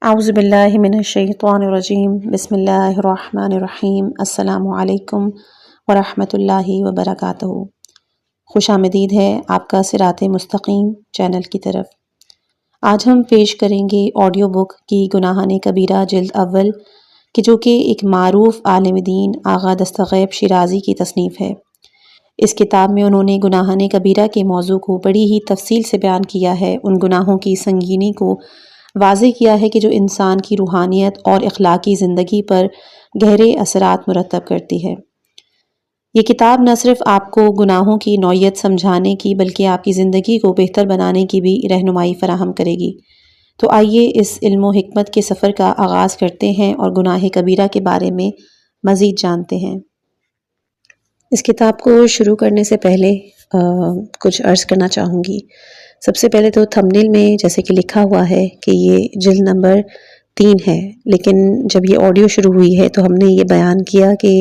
اعوذ باللہ من الشیطان الرجیم بسم اللہ الرحمن الرحیم السلام علیکم ورحمۃ اللہ وبرکاتہ۔ خوش آمدید ہے آپ کا صراط مستقیم چینل کی طرف۔ آج ہم پیش کریں گے آڈیو بک کی گناہان کبیرہ جلد اول کہ جو کہ ایک معروف عالم دین آغا دستغیب شیرازی کی تصنیف ہے۔ اس کتاب میں انہوں نے گناہان کبیرہ کے موضوع کو بڑی ہی تفصیل سے بیان کیا ہے، ان گناہوں کی سنگینی کو واضح کیا ہے کہ جو انسان کی روحانیت اور اخلاقی زندگی پر گہرے اثرات مرتب کرتی ہے۔ یہ کتاب نہ صرف آپ کو گناہوں کی نوعیت سمجھانے کی بلکہ آپ کی زندگی کو بہتر بنانے کی بھی رہنمائی فراہم کرے گی۔ تو آئیے اس علم و حکمت کے سفر کا آغاز کرتے ہیں اور گناہ کبیرہ کے بارے میں مزید جانتے ہیں۔ اس کتاب کو شروع کرنے سے پہلے کچھ عرض کرنا چاہوں گی۔ سب سے پہلے تو تھمبنیل میں جیسے کہ لکھا ہوا ہے کہ یہ جلد نمبر 3 ہے، لیکن جب یہ آڈیو شروع ہوئی ہے تو ہم نے یہ بیان کیا کہ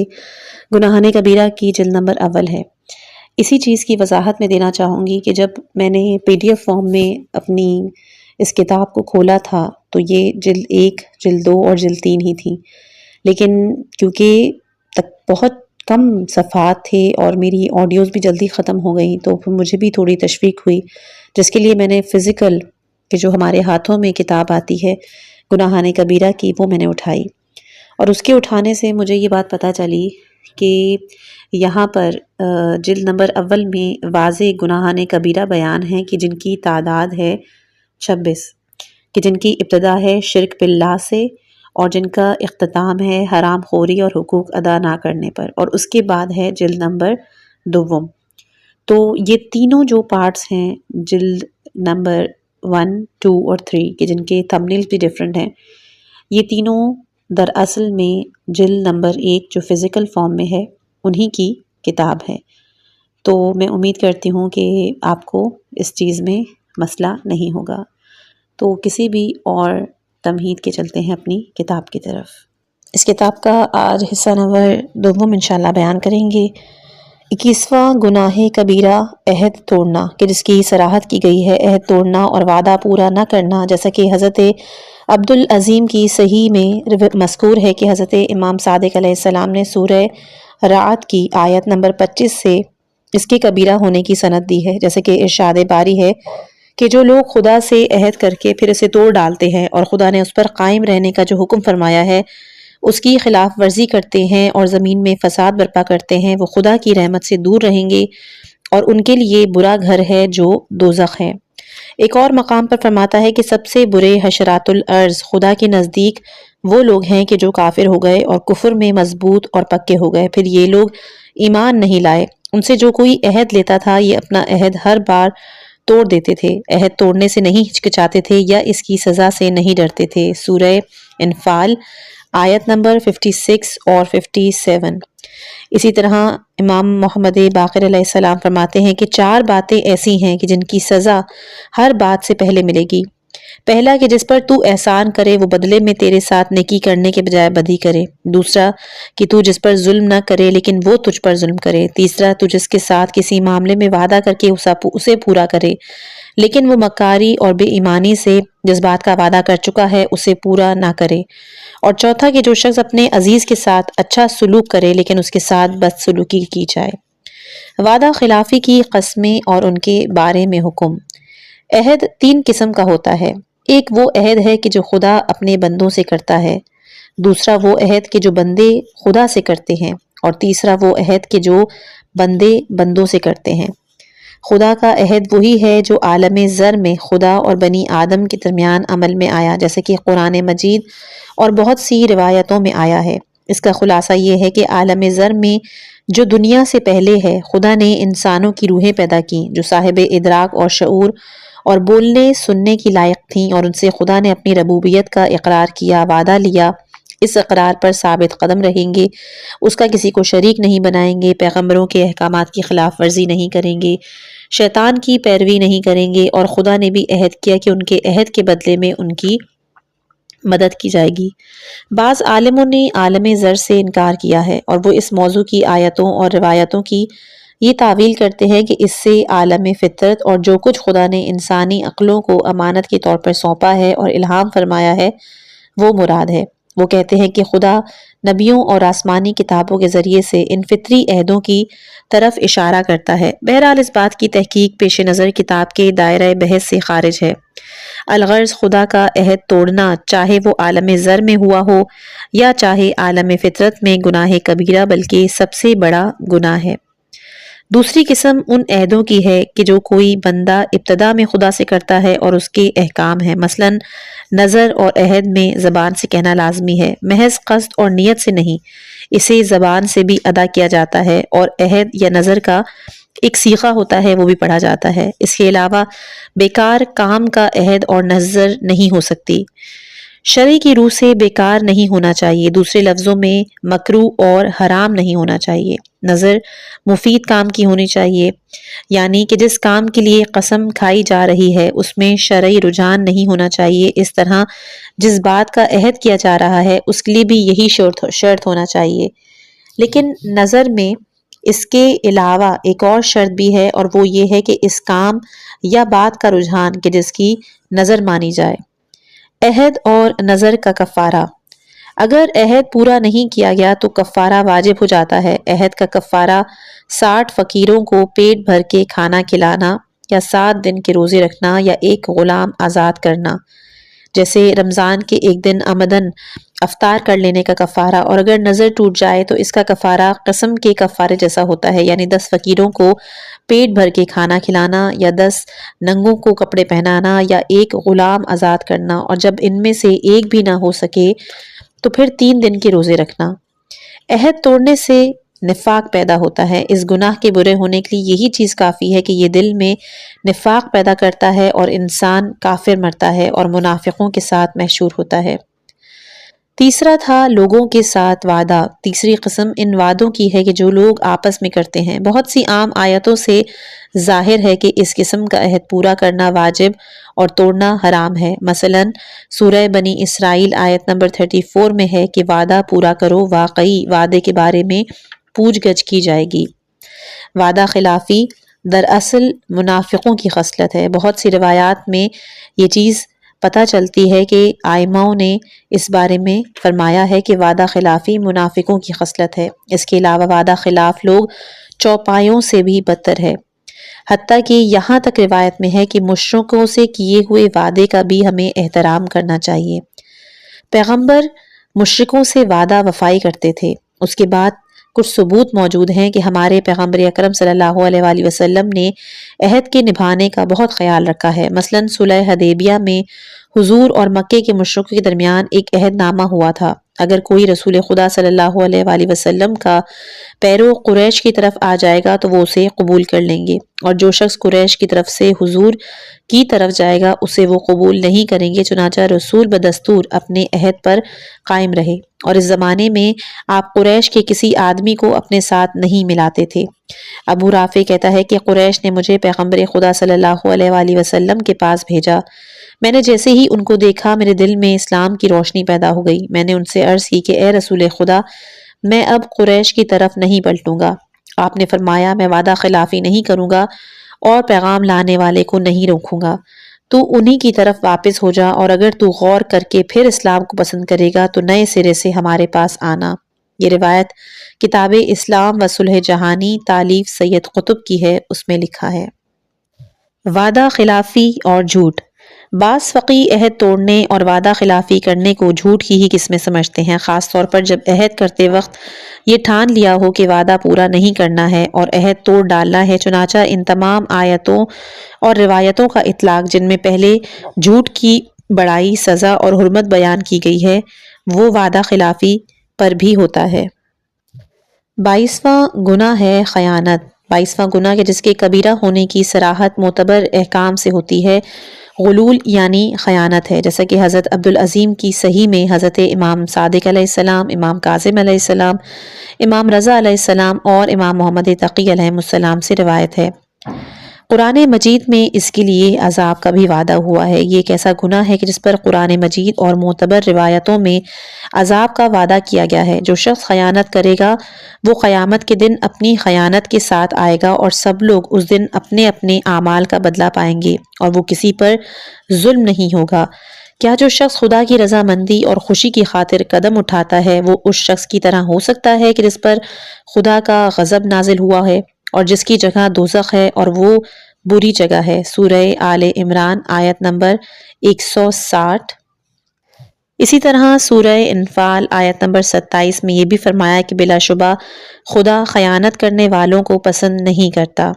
گناہان کبیرہ کی جلد نمبر اول ہے۔ اسی چیز کی وضاحت میں دینا چاہوں گی کہ جب میں نے PDF فارم میں اپنی اس کتاب کو کھولا تھا تو یہ جلد 1، جلد 2 اور جلد 3 ہی تھی، لیکن کیونکہ بہت کم صفحات تھے اور میری آڈیوز بھی جلدی ختم ہو گئیں تو پھر مجھے بھی تھوڑی تشویق ہوئی، جس کے لیے میں نے فزیکل کہ جو ہمارے ہاتھوں میں کتاب آتی ہے گناہان کبیرہ کی وہ میں نے اٹھائی، اور اس کے اٹھانے سے مجھے یہ بات پتہ چلی کہ یہاں پر جلد نمبر اول میں واضح گناہان کبیرہ بیان ہیں کہ جن کی تعداد ہے 26، کہ جن کی ابتدا ہے شرک باللہ سے اور جن کا اختتام ہے حرام خوری اور حقوق ادا نہ کرنے پر، اور اس کے بعد ہے جلد نمبر 2۔ تو یہ تینوں جو پارٹس ہیں جلد نمبر 1، 2 اور 3 کہ جن کے تھمبنیلز بھی ڈیفرنٹ ہیں، یہ تینوں دراصل میں جلد نمبر 1 جو فزیکل فارم میں ہے انہی کی کتاب ہے۔ تو میں امید کرتی ہوں کہ آپ کو اس چیز میں مسئلہ نہیں ہوگا۔ تو کسی بھی اور تمہید کے چلتے ہیں اپنی کتاب کی طرف۔ اس کتاب کا آج حصہ نمبر 2 انشاءاللہ بیان کریں گے۔ 21واں گناہ کبیرہ عہد توڑنا، کہ جس کی صراحت کی گئی ہے عہد توڑنا اور وعدہ پورا نہ کرنا، جیسا کہ حضرت عبدالعظیم کی صحیح میں مذکور ہے کہ حضرت امام صادق علیہ السلام نے سورہ رعد کی آیت نمبر 25 سے اس کے کبیرہ ہونے کی سند دی ہے، جیسے کہ ارشاد باری ہے کہ جو لوگ خدا سے عہد کر کے پھر اسے توڑ ڈالتے ہیں اور خدا نے اس پر قائم رہنے کا جو حکم فرمایا ہے اس کی خلاف ورزی کرتے ہیں اور زمین میں فساد برپا کرتے ہیں، وہ خدا کی رحمت سے دور رہیں گے اور ان کے لیے برا گھر ہے جو دوزخ ہے۔ ایک اور مقام پر فرماتا ہے کہ سب سے برے حشرات الارض خدا کے نزدیک وہ لوگ ہیں کہ جو کافر ہو گئے اور کفر میں مضبوط اور پکے ہو گئے، پھر یہ لوگ ایمان نہیں لائے۔ ان سے جو کوئی عہد لیتا تھا یہ اپنا عہد ہر بار توڑ دیتے تھے، عہد توڑنے سے نہیں ہچکچاتے تھے یا اس کی سزا سے نہیں ڈرتے تھے۔ سورہ انفال آیت نمبر 56 اور 57۔ اسی طرح امام محمد باقر علیہ السلام فرماتے ہیں کہ 4 باتیں ایسی ہیں کہ جن کی سزا ہر بات سے پہلے ملے گی۔ پہلا کہ جس پر تو احسان کرے وہ بدلے میں تیرے ساتھ نیکی کرنے کے بجائے بدی کرے۔ دوسرا کہ تو جس پر ظلم نہ کرے لیکن وہ تجھ پر ظلم کرے۔ تیسرا تو جس کے ساتھ کسی معاملے میں وعدہ کر کے اسے پورا کرے لیکن وہ مکاری اور بے ایمانی سے جس بات کا وعدہ کر چکا ہے اسے پورا نہ کرے۔ اور چوتھا کہ جو شخص اپنے عزیز کے ساتھ اچھا سلوک کرے لیکن اس کے ساتھ بد سلوکی کی جائے۔ وعدہ خلافی کی قسمیں اور ان کے بارے میں حکم۔ عہد 3 قسم کا ہوتا ہے۔ ایک وہ عہد ہے کہ جو خدا اپنے بندوں سے کرتا ہے، دوسرا وہ عہد کہ جو بندے خدا سے کرتے ہیں، اور تیسرا وہ عہد کہ جو بندے بندوں سے کرتے ہیں۔ خدا کا عہد وہی ہے جو عالم زر میں خدا اور بنی آدم کے درمیان عمل میں آیا، جیسے کہ قرآن مجید اور بہت سی روایتوں میں آیا ہے۔ اس کا خلاصہ یہ ہے کہ عالم زر میں جو دنیا سے پہلے ہے خدا نے انسانوں کی روحیں پیدا کی جو صاحب ادراک اور شعور اور بولنے سننے کی لائق تھیں، اور ان سے خدا نے اپنی ربوبیت کا اقرار کیا، وعدہ لیا، اس اقرار پر ثابت قدم رہیں گے، اس کا کسی کو شریک نہیں بنائیں گے، پیغمبروں کے احکامات کی خلاف ورزی نہیں کریں گے، شیطان کی پیروی نہیں کریں گے، اور خدا نے بھی عہد کیا کہ ان کے عہد کے بدلے میں ان کی مدد کی جائے گی۔ بعض عالموں نے عالم زر سے انکار کیا ہے اور وہ اس موضوع کی آیتوں اور روایتوں کی یہ تعویل کرتے ہیں کہ اس سے عالم فطرت اور جو کچھ خدا نے انسانی عقلوں کو امانت کے طور پر سونپا ہے اور الہام فرمایا ہے وہ مراد ہے۔ وہ کہتے ہیں کہ خدا نبیوں اور آسمانی کتابوں کے ذریعے سے ان فطری عہدوں کی طرف اشارہ کرتا ہے۔ بہرحال اس بات کی تحقیق پیش نظر کتاب کے دائرہ بحث سے خارج ہے۔ الغرض خدا کا عہد توڑنا، چاہے وہ عالم زر میں ہوا ہو یا چاہے عالم فطرت میں، گناہ کبیرہ بلکہ سب سے بڑا گناہ ہے۔ دوسری قسم ان عہدوں کی ہے کہ جو کوئی بندہ ابتدا میں خدا سے کرتا ہے اور اس کے احکام ہیں، مثلا نظر اور عہد میں زبان سے کہنا لازمی ہے، محض قصد اور نیت سے نہیں، اسے زبان سے بھی ادا کیا جاتا ہے، اور عہد یا نظر کا ایک صیغہ ہوتا ہے وہ بھی پڑھا جاتا ہے۔ اس کے علاوہ بیکار کام کا عہد اور نظر نہیں ہو سکتی، شرع کی روح سے بیکار نہیں ہونا چاہیے، دوسرے لفظوں میں مکروہ اور حرام نہیں ہونا چاہیے۔ نظر مفید کام کی ہونی چاہیے، یعنی کہ جس کام کے لیے قسم کھائی جا رہی ہے اس میں شرعی رجحان نہیں ہونا چاہیے، اس طرح جس بات کا عہد کیا جا رہا ہے اس کے لیے بھی یہی شرط ہونا چاہیے۔ لیکن نظر میں اس کے علاوہ ایک اور شرط بھی ہے، اور وہ یہ ہے کہ اس کام یا بات کا رجحان کہ جس کی نظر مانی جائے۔ عہد اور نظر کا کفارہ۔ اگر عہد پورا نہیں کیا گیا تو کفارہ واجب ہو جاتا ہے۔ عہد کا کفارہ 60 فقیروں کو پیٹ بھر کے کھانا کھلانا، یا 7 دن کے روزے رکھنا، یا ایک غلام آزاد کرنا۔ جیسے رمضان کے ایک دن عمدن افطار کر لینے کا کفارہ، اور اگر نظر ٹوٹ جائے تو اس کا کفارہ قسم کے کفارے جیسا ہوتا ہے، یعنی 10 فقیروں کو پیٹ بھر کے کھانا کھلانا، یا 10 ننگوں کو کپڑے پہنانا، یا ایک غلام آزاد کرنا، اور جب ان میں سے ایک بھی نہ ہو سکے تو پھر 3 دن کے روزے رکھنا۔ عہد توڑنے سے نفاق پیدا ہوتا ہے۔ اس گناہ کے برے ہونے کے لیے یہی چیز کافی ہے کہ یہ دل میں نفاق پیدا کرتا ہے اور انسان کافر مرتا ہے اور منافقوں کے ساتھ محشور ہوتا ہے۔ تیسرا تھا لوگوں کے ساتھ وعدہ۔ تیسری قسم ان وعدوں کی ہے کہ جو لوگ آپس میں کرتے ہیں۔ بہت سی عام آیتوں سے ظاہر ہے کہ اس قسم کا عہد پورا کرنا واجب اور توڑنا حرام ہے۔ مثلا سورہ بنی اسرائیل آیت نمبر 34 میں ہے کہ وعدہ پورا کرو، واقعی وعدے کے بارے میں پوچھ گچھ کی جائے گی۔ وعدہ خلافی دراصل منافقوں کی خصلت ہے۔ بہت سی روایات میں یہ چیز پتہ چلتی ہے کہ ائماؤں نے اس بارے میں فرمایا ہے کہ وعدہ خلافی منافقوں کی خصلت ہے۔ اس کے علاوہ وعدہ خلاف لوگ چوپایوں سے بھی بدتر ہے، حتیٰ کہ یہاں تک روایت میں ہے کہ مشرکوں سے کیے ہوئے وعدے کا بھی ہمیں احترام کرنا چاہیے۔ پیغمبر مشرکوں سے وعدہ وفائی کرتے تھے۔ اس کے بعد کچھ ثبوت موجود ہیں کہ ہمارے پیغمبر اکرم صلی اللہ علیہ وآلہ وسلم نے عہد کے نبھانے کا بہت خیال رکھا ہے۔ مثلا صلح حدیبیہ میں حضور اور مکے کے مشرکوں کے درمیان ایک عہد نامہ ہوا تھا، اگر کوئی رسول خدا صلی اللہ علیہ وآلہ وسلم کا پیرو قریش کی طرف آ جائے گا تو وہ اسے قبول کر لیں گے، اور جو شخص قریش کی طرف سے حضور کی طرف جائے گا اسے وہ قبول نہیں کریں گے۔ چنانچہ رسول بدستور اپنے عہد پر قائم رہے، اور اس زمانے میں آپ قریش کے کسی آدمی کو اپنے ساتھ نہیں ملاتے تھے۔ ابو رافع کہتا ہے کہ قریش نے مجھے پیغمبر خدا صلی اللہ علیہ وآلہ وسلم کے پاس بھیجا، میں نے جیسے ہی ان کو دیکھا میرے دل میں اسلام کی روشنی پیدا ہو گئی۔ میں نے ان سے عرض کی کہ اے رسول خدا، میں اب قریش کی طرف نہیں پلٹوں گا۔ آپ نے فرمایا میں وعدہ خلافی نہیں کروں گا اور پیغام لانے والے کو نہیں روکوں گا، تو انہی کی طرف واپس ہو جا، اور اگر تو غور کر کے پھر اسلام کو پسند کرے گا تو نئے سرے سے ہمارے پاس آنا۔ یہ روایت کتاب اسلام و صلح جہانی تالیف سید قطب کی ہے، اس میں لکھا ہے۔ وعدہ خلافی اور جھوٹ۔ بعض فقی عہد توڑنے اور وعدہ خلافی کرنے کو جھوٹ کی ہی قسمیں سمجھتے ہیں، خاص طور پر جب عہد کرتے وقت یہ ٹھان لیا ہو کہ وعدہ پورا نہیں کرنا ہے اور عہد توڑ ڈالنا ہے۔ چنانچہ ان تمام آیتوں اور روایتوں کا اطلاق جن میں پہلے جھوٹ کی بڑائی، سزا اور حرمت بیان کی گئی ہے، وہ وعدہ خلافی پر بھی ہوتا ہے۔ 22واں گناہ ہے خیانت۔ 22واں گناہ جس کے کبیرہ ہونے کی صراحت معتبر احکام سے ہوتی ہے، غلول یعنی خیانت ہے، جیسا کہ حضرت عبدالعظیم کی صحیح میں حضرت امام صادق علیہ السلام، امام کاظم علیہ السلام، امام رضا علیہ السلام اور امام محمد تقی علیہ السلام سے روایت ہے۔ قرآن مجید میں اس کے لیے عذاب کا بھی وعدہ ہوا ہے۔ یہ ایک ایسا گناہ ہے کہ جس پر قرآن مجید اور معتبر روایتوں میں عذاب کا وعدہ کیا گیا ہے۔ جو شخص خیانت کرے گا وہ قیامت کے دن اپنی خیانت کے ساتھ آئے گا، اور سب لوگ اس دن اپنے اپنے اعمال کا بدلہ پائیں گے، اور وہ کسی پر ظلم نہیں ہوگا۔ کیا جو شخص خدا کی رضامندی اور خوشی کی خاطر قدم اٹھاتا ہے وہ اس شخص کی طرح ہو سکتا ہے کہ جس پر خدا کا غضب نازل ہوا ہے اور جس کی جگہ دوزخ ہے اور وہ بری جگہ ہے؟ سورہ آل عمران آیت نمبر 160۔ اسی طرح سورہ انفال آیت نمبر 27 میں یہ بھی فرمایا کہ بلا شبہ خدا خیانت کرنے والوں کو پسند نہیں کرتا۔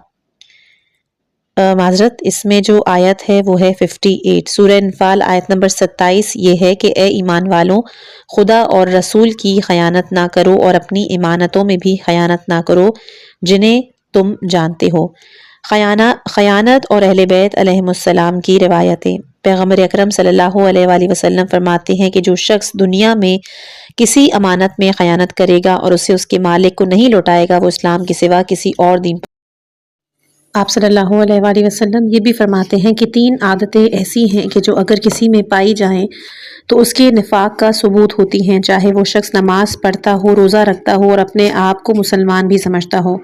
معذرت، اس میں جو آیت ہے وہ ہے 58۔ سورہ انفال آیت نمبر 27 یہ ہے کہ اے ایمان والوں، خدا اور رسول کی خیانت نہ کرو اور اپنی امانتوں میں بھی خیانت نہ کرو جنہیں تم جانتے ہو۔ خیانت اور اہل بیت علیہم السلام کی روایتیں۔ پیغمبر اکرم صلی اللہ علیہ وآلہ وسلم فرماتے ہیں کہ جو شخص دنیا میں کسی امانت میں خیانت کرے گا اور اسے اس کے مالک کو نہیں لوٹائے گا وہ اسلام کے سوا کسی اور دین پر۔ آپ صلی اللہ علیہ وآلہ وسلم یہ بھی فرماتے ہیں کہ 3 عادتیں ایسی ہیں کہ جو اگر کسی میں پائی جائیں تو اس کے نفاق کا ثبوت ہوتی ہیں، چاہے وہ شخص نماز پڑھتا ہو، روزہ رکھتا ہو اور اپنے آپ کو مسلمان بھی سمجھتا ہو۔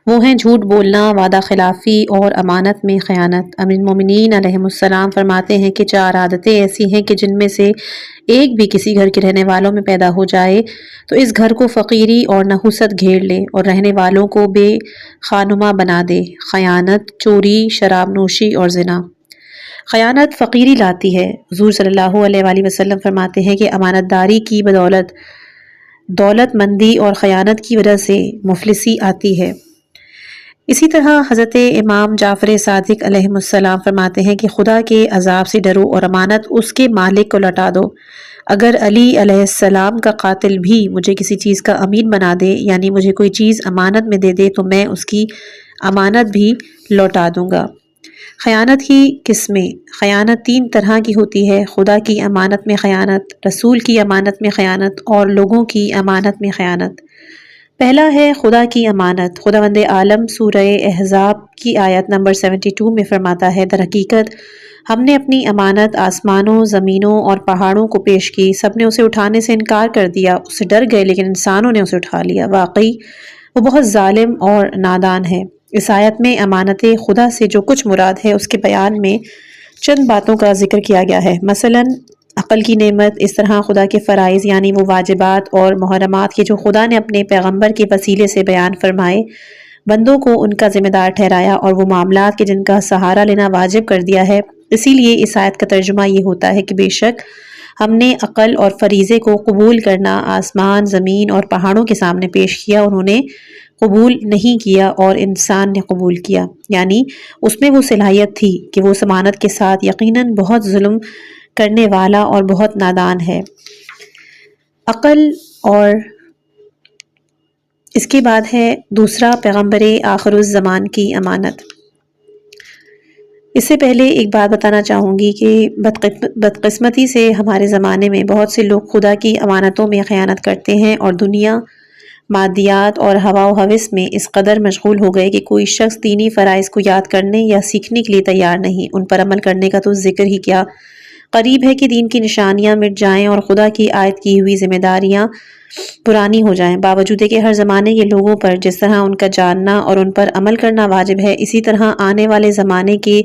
وہ ہیں جھوٹ بولنا، وعدہ خلافی اور امانت میں خیانت۔ امیر المومنین علیہ السلام فرماتے ہیں کہ 4 عادتیں ایسی ہیں کہ جن میں سے ایک بھی کسی گھر کے رہنے والوں میں پیدا ہو جائے تو اس گھر کو فقیری اور نحوست گھیر لے اور رہنے والوں کو بے خانما بنا دے۔ خیانت، چوری، شراب نوشی اور زنا۔ خیانت فقیری لاتی ہے۔ حضور صلی اللہ علیہ وآلہ وسلم فرماتے ہیں کہ امانت داری کی بدولت دولت مندی اور خیانت کی وجہ سے مفلسی آتی ہے۔ اسی طرح حضرت امام جعفر صادق علیہ السلام فرماتے ہیں کہ خدا کے عذاب سے ڈرو اور امانت اس کے مالک کو لوٹا دو۔ اگر علی علیہ السلام کا قاتل بھی مجھے کسی چیز کا امین بنا دے، یعنی مجھے کوئی چیز امانت میں دے دے، تو میں اس کی امانت بھی لوٹا دوں گا۔ خیانت کی قسمیں۔ خیانت 3 طرح کی ہوتی ہے: خدا کی امانت میں خیانت، رسول کی امانت میں خیانت اور لوگوں کی امانت میں خیانت۔ پہلا ہے خدا کی امانت۔ خداوند عالم سورہ احزاب کی آیت نمبر 72 میں فرماتا ہے، در حقیقت ہم نے اپنی امانت آسمانوں، زمینوں اور پہاڑوں کو پیش کی، سب نے اسے اٹھانے سے انکار کر دیا، اس سے ڈر گئے لیکن انسانوں نے اسے اٹھا لیا، واقعی وہ بہت ظالم اور نادان ہے۔ اس آیت میں امانت خدا سے جو کچھ مراد ہے اس کے بیان میں چند باتوں کا ذکر کیا گیا ہے، مثلاً عقل کی نعمت، اس طرح خدا کے فرائض یعنی وہ واجبات اور محرمات کے جو خدا نے اپنے پیغمبر کے وسیلے سے بیان فرمائے، بندوں کو ان کا ذمہ دار ٹھہرایا اور وہ معاملات کے جن کا سہارا لینا واجب کر دیا ہے۔ اسی لیے اس آیت کا ترجمہ یہ ہوتا ہے کہ بے شک ہم نے عقل اور فریضے کو قبول کرنا آسمان، زمین اور پہاڑوں کے سامنے پیش کیا، انہوں نے قبول نہیں کیا اور انسان نے قبول کیا، یعنی اس میں وہ صلاحیت تھی کہ وہ ضمانت کے ساتھ یقیناً بہت ظلم کرنے والا اور بہت نادان ہے۔ عقل اور اس کے بعد ہے دوسرا پیغمبر آخر الزمان کی امانت۔ اس سے پہلے ایک بات بتانا چاہوں گی کہ بدقسمتی سے ہمارے زمانے میں بہت سے لوگ خدا کی امانتوں میں خیانت کرتے ہیں اور دنیا، مادیات اور ہوا و ہوس میں اس قدر مشغول ہو گئے کہ کوئی شخص دینی فرائض کو یاد کرنے یا سیکھنے کے لیے تیار نہیں، ان پر عمل کرنے کا تو ذکر ہی کیا۔ قریب ہے کہ دین کی نشانیاں مٹ جائیں اور خدا کی عائد کی ہوئی ذمہ داریاں پرانی ہو جائیں، باوجود کہ ہر زمانے کے لوگوں پر جس طرح ان کا جاننا اور ان پر عمل کرنا واجب ہے، اسی طرح آنے والے زمانے کے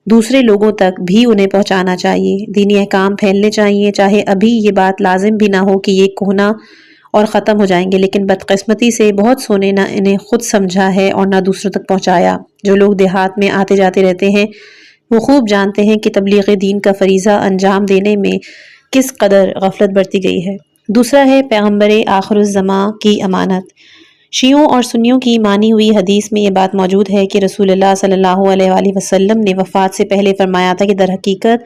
دوسرے لوگوں تک بھی انہیں پہنچانا چاہیے۔ دینی احکام پھیلنے چاہیے، چاہے ابھی یہ بات لازم بھی نہ ہو کہ یہ کہنا اور ختم ہو جائیں گے، لیکن بدقسمتی سے بہت سو نے نہ انہیں خود سمجھا ہے اور نہ دوسروں تک پہنچایا۔ جو لوگ دیہات میں آتے جاتے رہتے ہیں وہ خوب جانتے ہیں کہ تبلیغ دین کا فریضہ انجام دینے میں کس قدر غفلت برتی گئی ہے۔ دوسرا ہے پیغمبر آخر الزماں کی امانت۔ شیعوں اور سنیوں کی مانی ہوئی حدیث میں یہ بات موجود ہے کہ رسول اللہ صلی اللہ علیہ وآلہ وسلم نے وفات سے پہلے فرمایا تھا کہ در حقیقت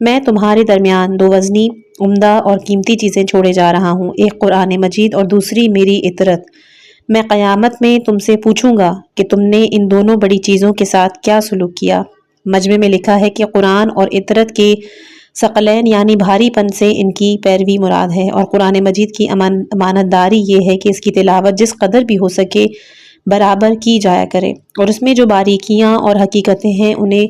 میں تمہارے درمیان 2 وزنی، عمدہ اور قیمتی چیزیں چھوڑے جا رہا ہوں، ایک قرآن مجید اور دوسری میری اطرت۔ میں قیامت میں تم سے پوچھوں گا کہ تم نے ان دونوں بڑی چیزوں کے ساتھ کیا سلوک کیا۔ مجمع میں لکھا ہے کہ قرآن اور اطرت کے ثقلین یعنی بھاری پن سے ان کی پیروی مراد ہے، اور قرآن مجید کی امانت داری یہ ہے کہ اس کی تلاوت جس قدر بھی ہو سکے برابر کی جایا کرے اور اس میں جو باریکیاں اور حقیقتیں ہیں انہیں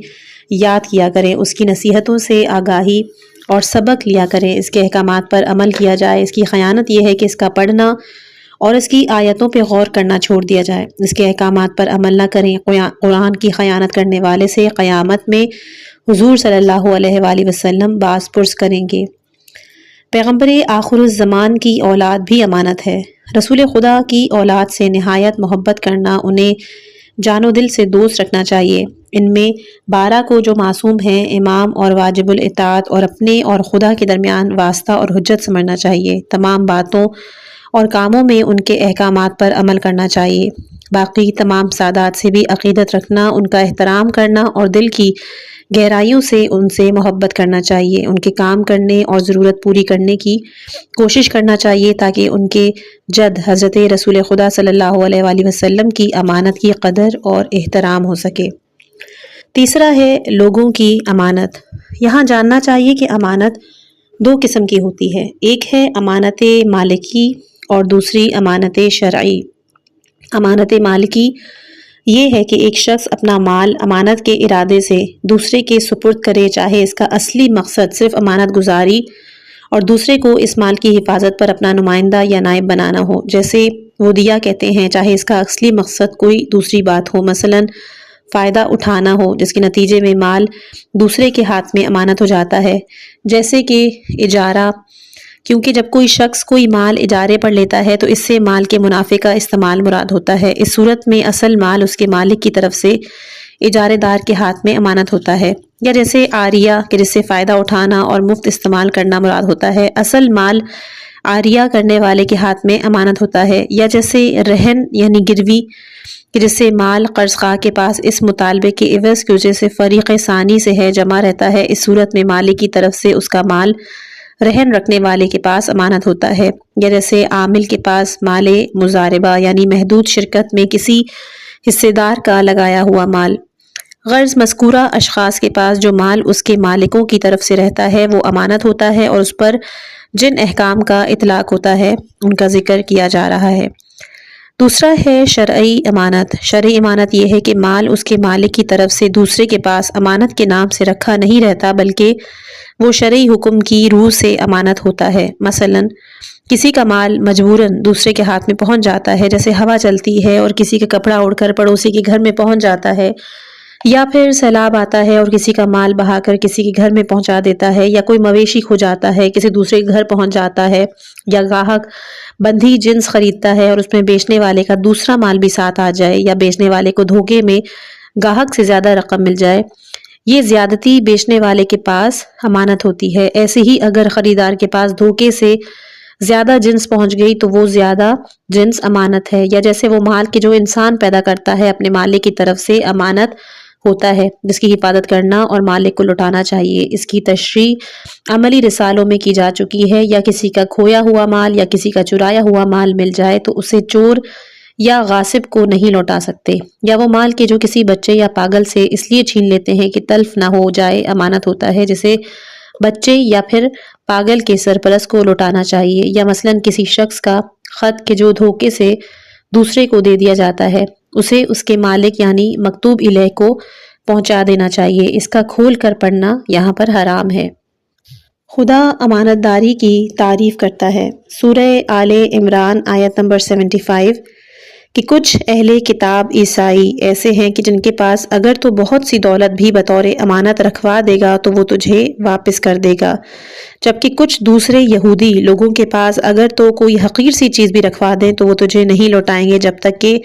یاد کیا کریں، اس کی نصیحتوں سے آگاہی اور سبق لیا کریں، اس کے احکامات پر عمل کیا جائے۔ اس کی خیانت یہ ہے کہ اس کا پڑھنا اور اس کی آیتوں پہ غور کرنا چھوڑ دیا جائے، اس کے احکامات پر عمل نہ کریں۔ قرآن کی خیانت کرنے والے سے قیامت میں حضور صلی اللہ علیہ وآلہ وسلم باز پرس کریں گے۔ پیغمبر آخر الزمان کی اولاد بھی امانت ہے۔ رسول خدا کی اولاد سے نہایت محبت کرنا، انہیں جان و دل سے دوست رکھنا چاہیے۔ ان میں 12 کو جو معصوم ہیں، امام اور واجب الاطاعت اور اپنے اور خدا کے درمیان واسطہ اور حجت سمجھنا چاہیے۔ تمام باتوں اور کاموں میں ان کے احکامات پر عمل کرنا چاہیے۔ باقی تمام سادات سے بھی عقیدت رکھنا، ان کا احترام کرنا اور دل کی گہرائیوں سے ان سے محبت کرنا چاہیے۔ ان کے کام کرنے اور ضرورت پوری کرنے کی کوشش کرنا چاہیے تاکہ ان کے جد حضرت رسول خدا صلی اللہ علیہ وآلہ وسلم کی امانت کی قدر اور احترام ہو سکے۔ تیسرا ہے لوگوں کی امانت۔ یہاں جاننا چاہیے کہ امانت 2 قسم کی ہوتی ہے، ایک ہے امانت مالکی اور دوسری امانت شرعی۔ امانت مالکی یہ ہے کہ ایک شخص اپنا مال امانت کے ارادے سے دوسرے کے سپرد کرے، چاہے اس کا اصلی مقصد صرف امانت گزاری اور دوسرے کو اس مال کی حفاظت پر اپنا نمائندہ یا نائب بنانا ہو، جیسے وہ دیا کہتے ہیں، چاہے اس کا اصلی مقصد کوئی دوسری بات ہو، مثلا فائدہ اٹھانا ہو، جس کے نتیجے میں مال دوسرے کے ہاتھ میں امانت ہو جاتا ہے، جیسے کہ اجارہ، کیونکہ جب کوئی شخص کوئی مال اجارے پر لیتا ہے تو اس سے مال کے منافع کا استعمال مراد ہوتا ہے۔ اس صورت میں اصل مال اس کے مالک کی طرف سے اجارے دار کے ہاتھ میں امانت ہوتا ہے، یا جیسے عاریہ کہ جس سے فائدہ اٹھانا اور مفت استعمال کرنا مراد ہوتا ہے، اصل مال عاریہ کرنے والے کے ہاتھ میں امانت ہوتا ہے، یا جیسے رہن یعنی گروی کہ جس سے مال قرض خواہ کے پاس اس مطالبے کے عوض کی وجہ سے فریق ثانی سے ہے جمع رہتا ہے۔ اس صورت میں مالک کی طرف سے اس کا مال رہن رکھنے والے کے پاس امانت ہوتا ہے، یا جیسے عامل کے پاس مال مضاربہ یعنی محدود شرکت میں کسی حصے دار کا لگایا ہوا مال۔ غرض مذکورہ اشخاص کے پاس جو مال اس کے مالکوں کی طرف سے رہتا ہے وہ امانت ہوتا ہے، اور اس پر جن احکام کا اطلاق ہوتا ہے ان کا ذکر کیا جا رہا ہے۔ دوسرا ہے شرعی امانت۔ شرعی امانت یہ ہے کہ مال اس کے مالک کی طرف سے دوسرے کے پاس امانت کے نام سے رکھا نہیں رہتا، بلکہ وہ شرعی حکم کی روح سے امانت ہوتا ہے۔ مثلا کسی کا مال مجبوراً دوسرے کے ہاتھ میں پہنچ جاتا ہے، جیسے ہوا چلتی ہے اور کسی کا کپڑا اڑ کر پڑوسی کے گھر میں پہنچ جاتا ہے، یا پھر سیلاب آتا ہے اور کسی کا مال بہا کر کسی کے گھر میں پہنچا دیتا ہے، یا کوئی مویشی کھو جاتا ہے کسی دوسرے کے گھر پہنچ جاتا ہے، یا گاہک بندھی جنس خریدتا ہے اور اس میں بیچنے والے کا دوسرا مال بھی ساتھ آ جائے، یا بیچنے والے کو دھوکے میں گاہک سے زیادہ رقم مل جائے، یہ زیادتی بیچنے والے کے پاس امانت ہوتی ہے۔ ایسے ہی اگر خریدار کے پاس دھوکے سے زیادہ جنس پہنچ گئی تو وہ زیادہ جنس امانت ہے، یا جیسے وہ مال کہ جو انسان پیدا کرتا ہے اپنے مالک کی طرف سے امانت ہوتا ہے، جس کی حفاظت کرنا اور مالک کو لوٹانا چاہیے۔ اس کی تشریح عملی رسالوں میں کی جا چکی ہے۔ یا کسی کا کھویا ہوا مال یا کسی کا چرایا ہوا مال مل جائے تو اسے چور یا غاصب کو نہیں لوٹا سکتے، یا وہ مال کے جو کسی بچے یا پاگل سے اس لیے چھین لیتے ہیں کہ تلف نہ ہو جائے امانت ہوتا ہے، جسے بچے یا پھر پاگل کے سرپرست کو لوٹانا چاہیے۔ یا مثلا کسی شخص کا خط کہ جو دھوکے سے دوسرے کو دے دیا جاتا ہے اسے اس کے مالک یعنی مکتوب الیہ کو پہنچا دینا چاہیے، اس کا کھول کر پڑھنا یہاں پر حرام ہے۔ خدا امانت داری کی تعریف کرتا ہے۔ سورہ آل عمران آیت نمبر 75 کہ کچھ اہل کتاب عیسائی ایسے ہیں کہ جن کے پاس اگر تو بہت سی دولت بھی بطور امانت رکھوا دے گا تو وہ تجھے واپس کر دے گا، جبکہ کچھ دوسرے یہودی لوگوں کے پاس اگر تو کوئی حقیر سی چیز بھی رکھوا دیں تو وہ تجھے نہیں لوٹائیں گے جب تک کہ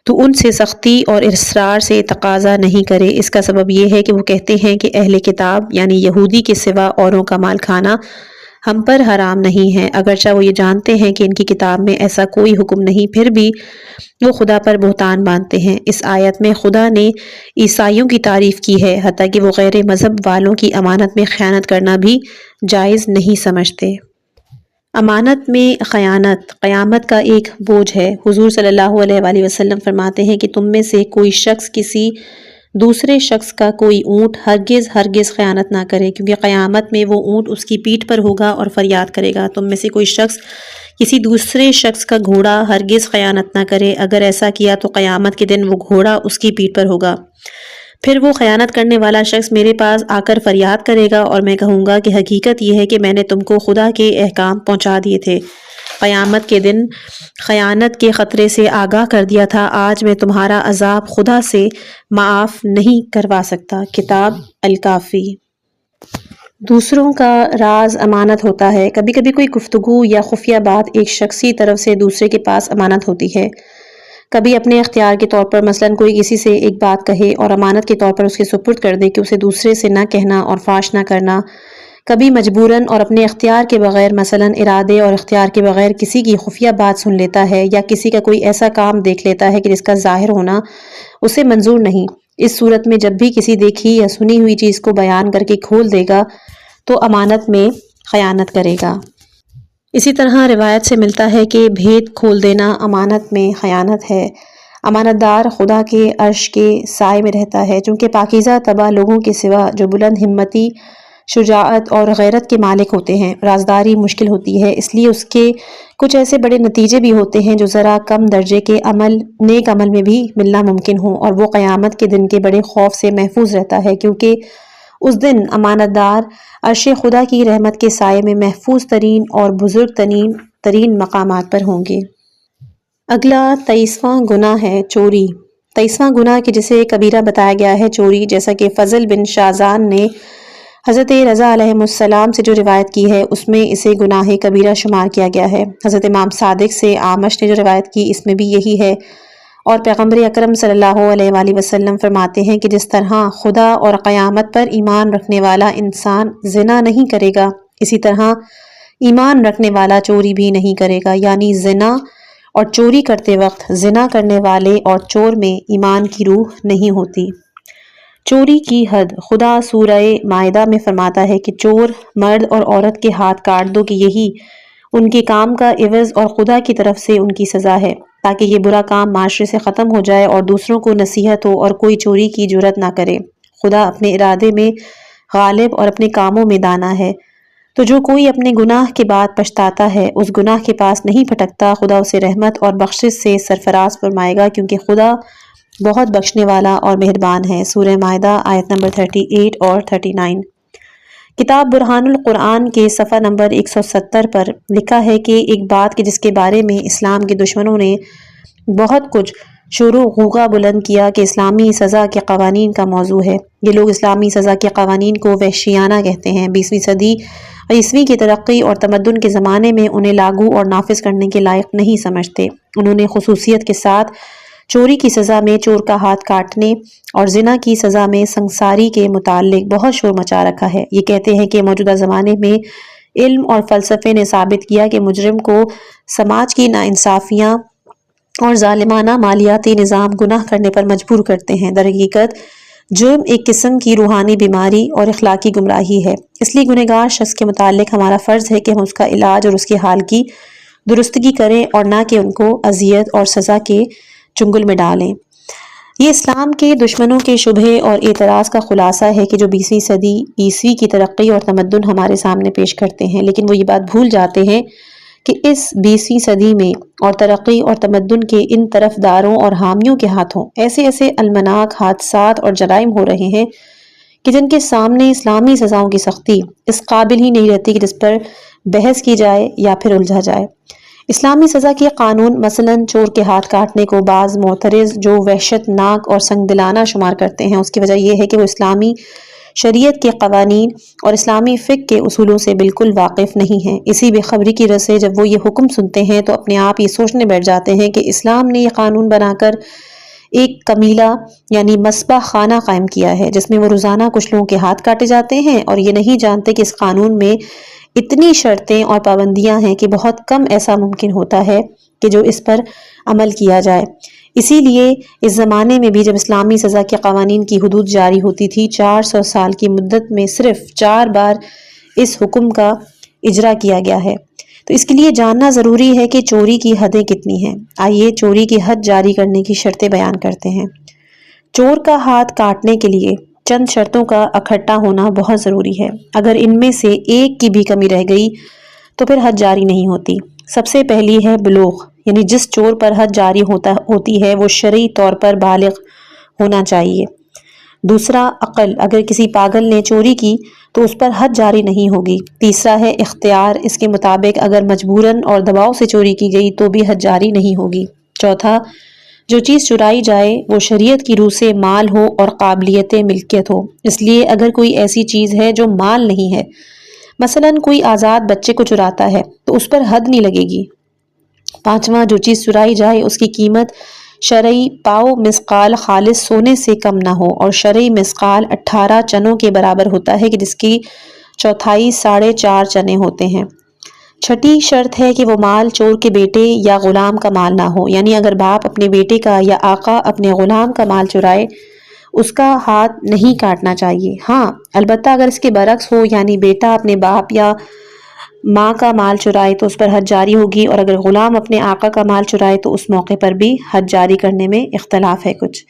تو ان سے سختی اور اصرار سے تقاضا نہیں کرے۔ اس کا سبب یہ ہے کہ وہ کہتے ہیں کہ اہل کتاب یعنی یہودی کے سوا اوروں کا مال کھانا ہم پر حرام نہیں ہے، اگرچہ وہ یہ جانتے ہیں کہ ان کی کتاب میں ایسا کوئی حکم نہیں، پھر بھی وہ خدا پر بہتان باندھتے ہیں۔ اس آیت میں خدا نے عیسائیوں کی تعریف کی ہے، حتیٰ کہ وہ غیر مذہب والوں کی امانت میں خیانت کرنا بھی جائز نہیں سمجھتے۔ امانت میں خیانت قیامت کا ایک بوجھ ہے۔ حضور صلی اللہ علیہ وآلہ وسلم فرماتے ہیں کہ تم میں سے کوئی شخص کسی دوسرے شخص کا کوئی اونٹ ہرگز خیانت نہ کرے، کیونکہ قیامت میں وہ اونٹ اس کی پیٹھ پر ہوگا اور فریاد کرے گا۔ تم میں سے کوئی شخص کسی دوسرے شخص کا گھوڑا ہرگز خیانت نہ کرے، اگر ایسا کیا تو قیامت کے دن وہ گھوڑا اس کی پیٹھ پر ہوگا۔ پھر وہ خیانت کرنے والا شخص میرے پاس آ کر فریاد کرے گا اور میں کہوں گا کہ حقیقت یہ ہے کہ میں نے تم کو خدا کے احکام پہنچا دیے تھے، قیامت کے دن خیانت کے خطرے سے آگاہ کر دیا تھا، آج میں تمہارا عذاب خدا سے معاف نہیں کروا سکتا۔ کتاب الکافی۔ دوسروں کا راز امانت ہوتا ہے۔ کبھی کبھی کوئی گفتگو یا خفیہ بات ایک شخصی طرف سے دوسرے کے پاس امانت ہوتی ہے۔ کبھی اپنے اختیار کے طور پر مثلاً کوئی کسی سے ایک بات کہے اور امانت کے طور پر اس کے سپرد کر دے کہ اسے دوسرے سے نہ کہنا اور فاش نہ کرنا۔ کبھی مجبوراً اور اپنے اختیار کے بغیر مثلاً ارادے اور اختیار کے بغیر کسی کی خفیہ بات سن لیتا ہے یا کسی کا کوئی ایسا کام دیکھ لیتا ہے کہ جس کا ظاہر ہونا اسے منظور نہیں۔ اس صورت میں جب بھی کسی دیکھی یا سنی ہوئی چیز کو بیان کر کے کھول دے گا تو امانت میں خیانت کرے گا۔ اسی طرح روایت سے ملتا ہے کہ بھید کھول دینا امانت میں خیانت ہے۔ امانت دار خدا کے عرش کے سائے میں رہتا ہے، چونکہ پاکیزہ طبع لوگوں کے سوا جو بلند ہمتی، شجاعت اور غیرت کے مالک ہوتے ہیں، رازداری مشکل ہوتی ہے، اس لیے اس کے کچھ ایسے بڑے نتیجے بھی ہوتے ہیں جو ذرا کم درجے کے عمل، نیک عمل میں بھی ملنا ممکن ہوں، اور وہ قیامت کے دن کے بڑے خوف سے محفوظ رہتا ہے، کیونکہ اس دن امانت دار عرش خدا کی رحمت کے سائے میں محفوظ ترین اور بزرگ ترین مقامات پر ہوں گے۔ اگلا 23واں گناہ ہے چوری۔ 23واں گناہ کہ جسے کبیرہ بتایا گیا ہے چوری، جیسا کہ فضل بن شازان نے حضرت رضا علیہ السلام سے جو روایت کی ہے اس میں اسے گناہ کبیرہ شمار کیا گیا ہے۔ حضرت امام صادق سے اعمش نے جو روایت کی اس میں بھی یہی ہے، اور پیغمبر اکرم صلی اللہ علیہ وآلہ وسلم فرماتے ہیں کہ جس طرح خدا اور قیامت پر ایمان رکھنے والا انسان زنا نہیں کرے گا، اسی طرح ایمان رکھنے والا چوری بھی نہیں کرے گا، یعنی زنا اور چوری کرتے وقت زنا کرنے والے اور چور میں ایمان کی روح نہیں ہوتی۔ چوری کی حد، خدا سورہ مائدہ میں فرماتا ہے کہ چور مرد اور عورت کے ہاتھ کاٹ دو کہ یہی ان کے کام کا عوض اور خدا کی طرف سے ان کی سزا ہے، تاکہ یہ برا کام معاشرے سے ختم ہو جائے اور دوسروں کو نصیحت ہو اور کوئی چوری کی جرات نہ کرے۔ خدا اپنے ارادے میں غالب اور اپنے کاموں میں دانا ہے، تو جو کوئی اپنے گناہ کے بعد پچھتاتا ہے اس گناہ کے پاس نہیں پھٹکتا، خدا اسے رحمت اور بخشش سے سرفراز فرمائے گا، کیونکہ خدا بہت بخشنے والا اور مہربان ہے۔ سورہ مائدہ آیت نمبر 38 اور 39۔ کتاب برہان القرآن کے صفحہ نمبر 170 پر لکھا ہے کہ ایک بات کہ جس کے بارے میں اسلام کے دشمنوں نے بہت کچھ شور و غوغا بلند کیا کہ اسلامی سزا کے قوانین کا موضوع ہے۔ یہ لوگ اسلامی سزا کے قوانین کو وحشیانہ کہتے ہیں۔ 20ویں صدی عیسوی کی ترقی اور تمدن کے زمانے میں انہیں لاگو اور نافذ کرنے کے لائق نہیں سمجھتے۔ انہوں نے خصوصیت کے ساتھ چوری کی سزا میں چور کا ہاتھ کاٹنے اور زنا کی سزا میں سنگساری کے متعلق بہت شور مچا رکھا ہے۔ یہ کہتے ہیں کہ موجودہ زمانے میں علم اور فلسفے نے ثابت کیا کہ مجرم کو سماج کی ناانصافیاں اور ظالمانہ مالیاتی نظام گناہ کرنے پر مجبور کرتے ہیں۔ در حقیقت جرم ایک قسم کی روحانی بیماری اور اخلاقی گمراہی ہے، اس لیے گنہگار شخص کے متعلق ہمارا فرض ہے کہ ہم اس کا علاج اور اس کے حال کی درستگی کریں اور نہ کہ ان کو اذیت اور سزا کے چنگل میں ڈالیں۔ یہ اسلام کے دشمنوں کے شبہے اور اعتراض کا خلاصہ ہے کہ جو 20ویں صدی عیسوی کی ترقی اور تمدن ہمارے سامنے پیش کرتے ہیں، لیکن وہ یہ بات بھول جاتے ہیں کہ اس 20ویں صدی میں اور ترقی اور تمدن کے ان طرفداروں اور حامیوں کے ہاتھوں ایسے المناک حادثات اور جرائم ہو رہے ہیں کہ جن کے سامنے اسلامی سزاؤں کی سختی اس قابل ہی نہیں رہتی کہ جس پر بحث کی جائے یا پھر الجھا جائے۔ اسلامی سزا کے قانون مثلاً چور کے ہاتھ کاٹنے کو بعض معترض جو وحشت ناک اور سنگ دلانہ شمار کرتے ہیں، اس کی وجہ یہ ہے کہ وہ اسلامی شریعت کے قوانین اور اسلامی فقہ کے اصولوں سے بالکل واقف نہیں ہیں۔ اسی بے خبری کی وجہ سے جب وہ یہ حکم سنتے ہیں تو اپنے آپ یہ سوچنے بیٹھ جاتے ہیں کہ اسلام نے یہ قانون بنا کر ایک کمیلہ یعنی مسبح خانہ قائم کیا ہے جس میں وہ روزانہ کچھ لوگوں کے ہاتھ کاٹے جاتے ہیں، اور یہ نہیں جانتے کہ اس قانون میں اتنی شرطیں اور پابندیاں ہیں کہ بہت کم ایسا ممکن ہوتا ہے کہ جو اس پر عمل کیا جائے۔ اسی لیے اس زمانے میں بھی جب اسلامی سزا کے قوانین کی حدود جاری ہوتی تھی، 400 سال کی مدت میں صرف 4 بار اس حکم کا اجرا کیا گیا ہے۔ تو اس کے لیے جاننا ضروری ہے کہ چوری کی حدیں کتنی ہیں۔ آئیے چوری کی حد جاری کرنے کی شرطیں بیان کرتے ہیں۔ چور کا ہاتھ کاٹنے کے لیے چند شرطوں کا اکٹھا ہونا بہت ضروری ہے۔ اگر ان میں سے ایک کی بھی کمی رہ گئی تو پھر حد جاری نہیں ہوتی۔ سب سے پہلی ہے بلوغ، یعنی جس چور پر حد جاری ہوتی ہے وہ شرعی طور پر بالغ ہونا چاہیے۔ دوسرا عقل، اگر کسی پاگل نے چوری کی تو اس پر حد جاری نہیں ہوگی۔ تیسرا ہے اختیار، اس کے مطابق اگر مجبوراً اور دباؤ سے چوری کی گئی تو بھی حد جاری نہیں ہوگی۔ چوتھا، جو چیز چرائی جائے وہ شریعت کی روح سے مال ہو اور قابلیت ملکیت ہو، اس لیے اگر کوئی ایسی چیز ہے جو مال نہیں ہے، مثلاً کوئی آزاد بچے کو چراتا ہے، تو اس پر حد نہیں لگے گی۔ پانچواں، جو چیز چرائی جائے اس کی قیمت شرعی پاؤ مثقال خالص سونے سے کم نہ ہو، اور شرعی مثقال 18 چنوں کے برابر ہوتا ہے کہ جس کی چوتھائی 4.5 چنے ہوتے ہیں۔ چھٹی شرط ہے کہ وہ مال چور کے بیٹے یا غلام کا مال نہ ہو، یعنی اگر باپ اپنے بیٹے کا یا آقا اپنے غلام کا مال چرائے اس کا ہاتھ نہیں کاٹنا چاہیے۔ ہاں البتہ اگر اس کے برعکس ہو، یعنی بیٹا اپنے باپ یا ماں کا مال چرائے تو اس پر حد جاری ہوگی، اور اگر غلام اپنے آقا کا مال چرائے تو اس موقع پر بھی حد جاری کرنے میں اختلاف ہے کچھ۔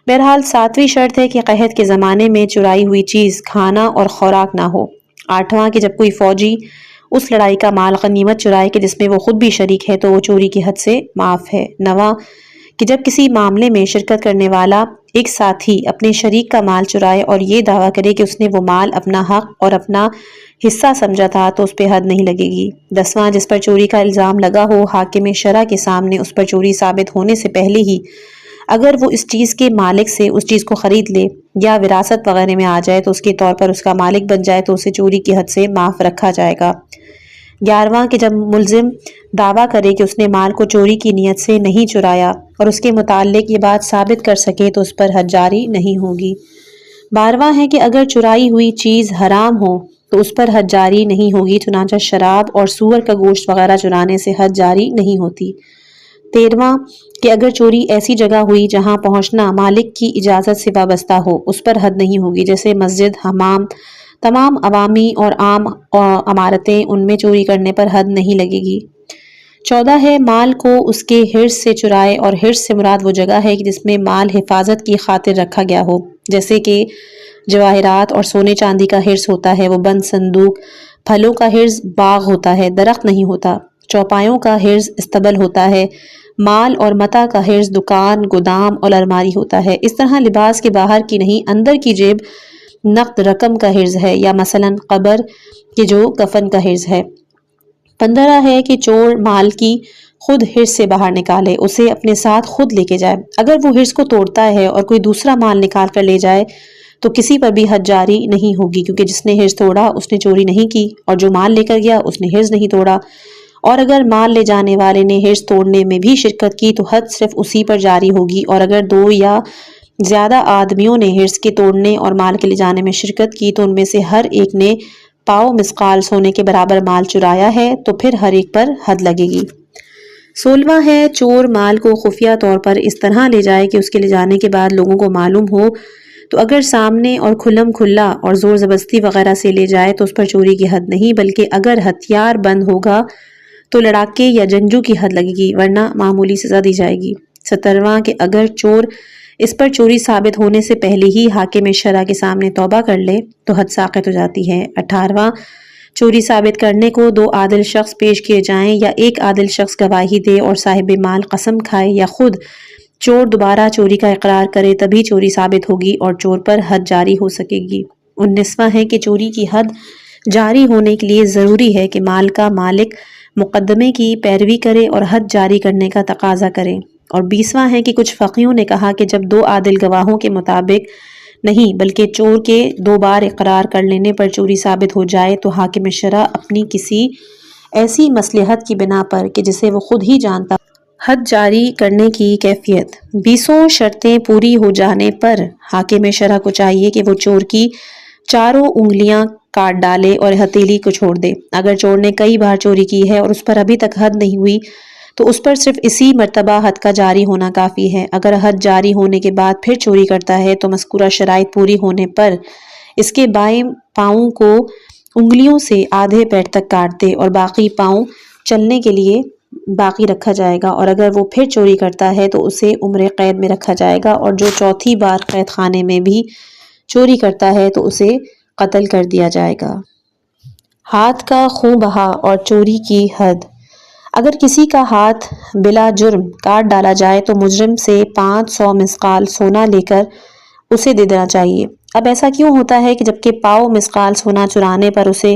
بہرحال ساتویں شرط ہے کہ قحط کے زمانے میں چرائی ہوئی چیز کھانا اور خوراک نہ ہو۔ آٹھواں کہ جب کوئی فوجی اس لڑائی کا مال غنیمت چرائے کہ جس میں وہ خود بھی شریک ہے تو وہ چوری کی حد سے معاف ہے۔ نواں کہ جب کسی معاملے میں شرکت کرنے والا ایک ساتھی اپنے شریک کا مال چرائے اور یہ دعویٰ کرے کہ اس نے وہ مال اپنا حق اور اپنا حصہ سمجھا تھا تو اس پہ حد نہیں لگے گی۔ دسواں جس پر چوری کا الزام لگا ہو، حاکم شرع کے سامنے اس پر چوری ثابت ہونے سے پہلے ہی اگر وہ اس چیز کے مالک سے اس چیز کو خرید لے یا وراثت وغیرہ میں آ جائے تو اس کے طور پر اس کا مالک بن جائے تو اسے چوری کی حد سے معاف رکھا جائے گا۔ 11واں کہ جب ملزم دعویٰ کرے کہ اس نے مال کو چوری کی نیت سے نہیں چرایا اور اس کے متعلق یہ بات ثابت کر سکے تو اس پر حد جاری نہیں ہوگی۔ 12واں ہے کہ اگر چرائی ہوئی چیز حرام ہو تو اس پر حد جاری نہیں ہوگی، چنانچہ شراب اور سور کا گوشت وغیرہ چرانے سے حد جاری نہیں ہوتی۔ 13واں کہ اگر چوری ایسی جگہ ہوئی جہاں پہنچنا مالک کی اجازت سے وابستہ ہو اس پر حد نہیں ہوگی، جیسے مسجد، حمام، تمام عوامی اور عام عمارتیں، ان میں چوری کرنے پر حد نہیں لگے گی۔ 14 ہے مال کو اس کے حرص سے چرائے، اور حرص سے مراد وہ جگہ ہے کہ جس میں مال حفاظت کی خاطر رکھا گیا ہو، جیسے کہ جواہرات اور سونے چاندی کا حرص ہوتا ہے وہ بند صندوق، پھلوں کا حرص باغ ہوتا ہے درخت نہیں ہوتا، چوپایوں کا حرص استبل ہوتا ہے، مال اور متاع کا حرص دکان، گودام اور الماری ہوتا ہے۔ اس طرح لباس کے باہر کی نہیں اندر کی جیب نقد رقم کا حرص ہے، یا مثلا قبر کے جو کفن کا حرص ہے۔ 15 ہے کہ چور مال کی خود حرص سے باہر نکالے، اسے اپنے ساتھ خود لے کے جائے۔ اگر وہ حرص کو توڑتا ہے اور کوئی دوسرا مال نکال کر لے جائے تو کسی پر بھی حد جاری نہیں ہوگی، کیونکہ جس نے حرص توڑا اس نے چوری نہیں کی، اور جو مال لے کر گیا اس نے حرص نہیں توڑا۔ اور اگر مال لے جانے والے نے حرص توڑنے میں بھی شرکت کی تو حد صرف اسی پر جاری ہوگی، اور اگر 2 یا زیادہ آدمیوں نے حرص کے توڑنے اور مال کے لے جانے میں شرکت کی تو ان میں سے ہر ایک نے پاؤ مثقال سونے کے برابر مال چرایا ہے تو پھر ہر ایک پر حد لگے گی۔ 16واں ہے چور مال کو خفیہ طور پر اس طرح لے جائے کہ اس کے لے جانے کے بعد لوگوں کو معلوم ہو، تو اگر سامنے اور کھلم کھلا اور زور زبردستی وغیرہ سے لے جائے تو اس پر چوری کی حد نہیں، بلکہ اگر ہتھیار بند ہوگا تو لڑاکے یا جنگجو کی حد لگے گی، ورنہ معمولی سزا دی جائے گی۔ 17واں کہ اگر چور اس پر چوری ثابت ہونے سے پہلے ہی حاکم شرع کے سامنے توبہ کر لے تو حد ساقط ہو جاتی ہے۔ 18واں چوری ثابت کرنے کو 2 عادل شخص پیش کیے جائیں یا ایک عادل شخص گواہی دے اور صاحب مال قسم کھائے یا خود چور دوبارہ چوری کا اقرار کرے تبھی چوری ثابت ہوگی اور چور پر حد جاری ہو سکے گی۔ 19واں ہے کہ چوری کی حد جاری ہونے کے لیے ضروری ہے کہ مال کا مالک مقدمے کی پیروی کرے اور حد جاری کرنے کا تقاضا کرے۔ اور 20واں ہے کہ کچھ فقیہوں نے کہا کہ جب 2 عادل گواہوں کے مطابق نہیں بلکہ چور کے 2 بار اقرار کر لینے پر چوری ثابت ہو جائے تو حاکم شرع اپنی کسی ایسی مصلحت کی بنا پر کہ جسے وہ خود ہی جانتا حد جاری کرنے کی کیفیت۔ 20 شرطیں پوری ہو جانے پر حاکم شرع کو چاہیے کہ وہ چور کی 4 انگلیاں کاٹ ڈالے اور ہتھیلی کو چھوڑ دے۔ اگر چور نے کئی بار چوری کی ہے اور اس پر ابھی تک حد نہیں ہوئی تو اس پر صرف اسی مرتبہ حد کا جاری ہونا کافی ہے۔ اگر حد جاری ہونے کے بعد پھر چوری کرتا ہے تو مذکورہ شرائط پوری ہونے پر اس کے بائیں پاؤں کو انگلیوں سے آدھے پیر تک کاٹ دے اور باقی پاؤں چلنے کے لیے باقی رکھا جائے گا، اور اگر وہ پھر چوری کرتا ہے تو اسے عمر قید میں رکھا جائے گا، اور جو چوتھی بار قید خانے میں بھی چوری کرتا ہے تو اسے قتل کر دیا جائے گا۔ ہاتھ کا خوں بہا اور چوری کی حد۔ اگر کسی کا ہاتھ بلا جرم کاٹ ڈالا جائے تو مجرم سے 500 مثقال سونا لے کر اسے دے دینا چاہیے۔ اب ایسا کیوں ہوتا ہے کہ جبکہ پاؤ مسقال سونا چرانے پر اسے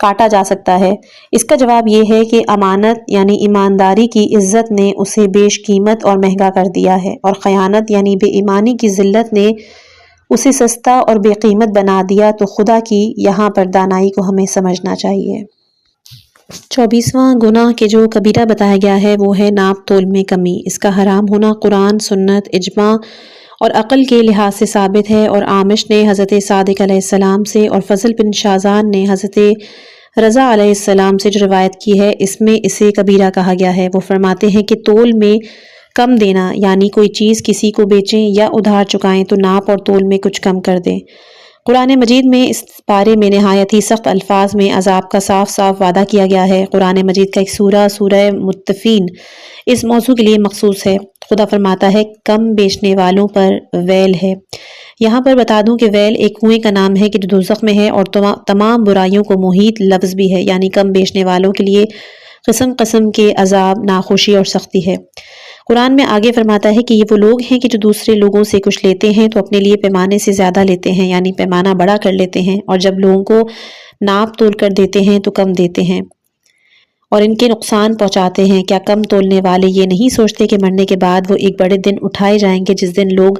کاٹا جا سکتا ہے؟ اس کا جواب یہ ہے کہ امانت یعنی ایمانداری کی عزت نے اسے بیش قیمت اور مہنگا کر دیا ہے، اور خیانت یعنی بے ایمانی کی ذلت نے اسے سستا اور بے قیمت بنا دیا۔ تو خدا کی یہاں پر دانائی کو ہمیں سمجھنا چاہیے۔ 24واں گناہ کہ جو کبیرہ بتایا گیا ہے وہ ہے ناپ تول میں کمی۔ اس کا حرام ہونا قرآن، سنت، اجماع اور عقل کے لحاظ سے ثابت ہے، اور عامش نے حضرت صادق علیہ السلام سے اور فضل بن شازان نے حضرت رضا علیہ السلام سے جو روایت کی ہے اس میں اسے کبیرہ کہا گیا ہے۔ وہ فرماتے ہیں کہ تول میں کم دینا یعنی کوئی چیز کسی کو بیچیں یا ادھار چکائیں تو ناپ اور تول میں کچھ کم کر دیں۔ قرآن مجید میں اس بارے میں نہایت ہی سخت الفاظ میں عذاب کا صاف صاف وعدہ کیا گیا ہے۔ قرآن مجید کا ایک سورہ، سورہ مطففین، اس موضوع کے لیے مخصوص ہے۔ خدا فرماتا ہے کم بیچنے والوں پر ویل ہے۔ یہاں پر بتا دوں کہ ویل ایک کنویں کا نام ہے کہ جو دوزخ میں ہے، اور تمام برائیوں کو محیط لفظ بھی ہے، یعنی کم بیچنے والوں کے لیے قسم قسم کے عذاب، ناخوشی اور سختی ہے۔ قرآن میں آگے فرماتا ہے کہ یہ وہ لوگ ہیں کہ جو دوسرے لوگوں سے کچھ لیتے ہیں تو اپنے لیے پیمانے سے زیادہ لیتے ہیں، یعنی پیمانہ بڑا کر لیتے ہیں، اور جب لوگوں کو ناپ تول کر دیتے ہیں تو کم دیتے ہیں اور ان کے نقصان پہنچاتے ہیں۔ کیا کم تولنے والے یہ نہیں سوچتے کہ مرنے کے بعد وہ ایک بڑے دن اٹھائے جائیں گے جس دن لوگ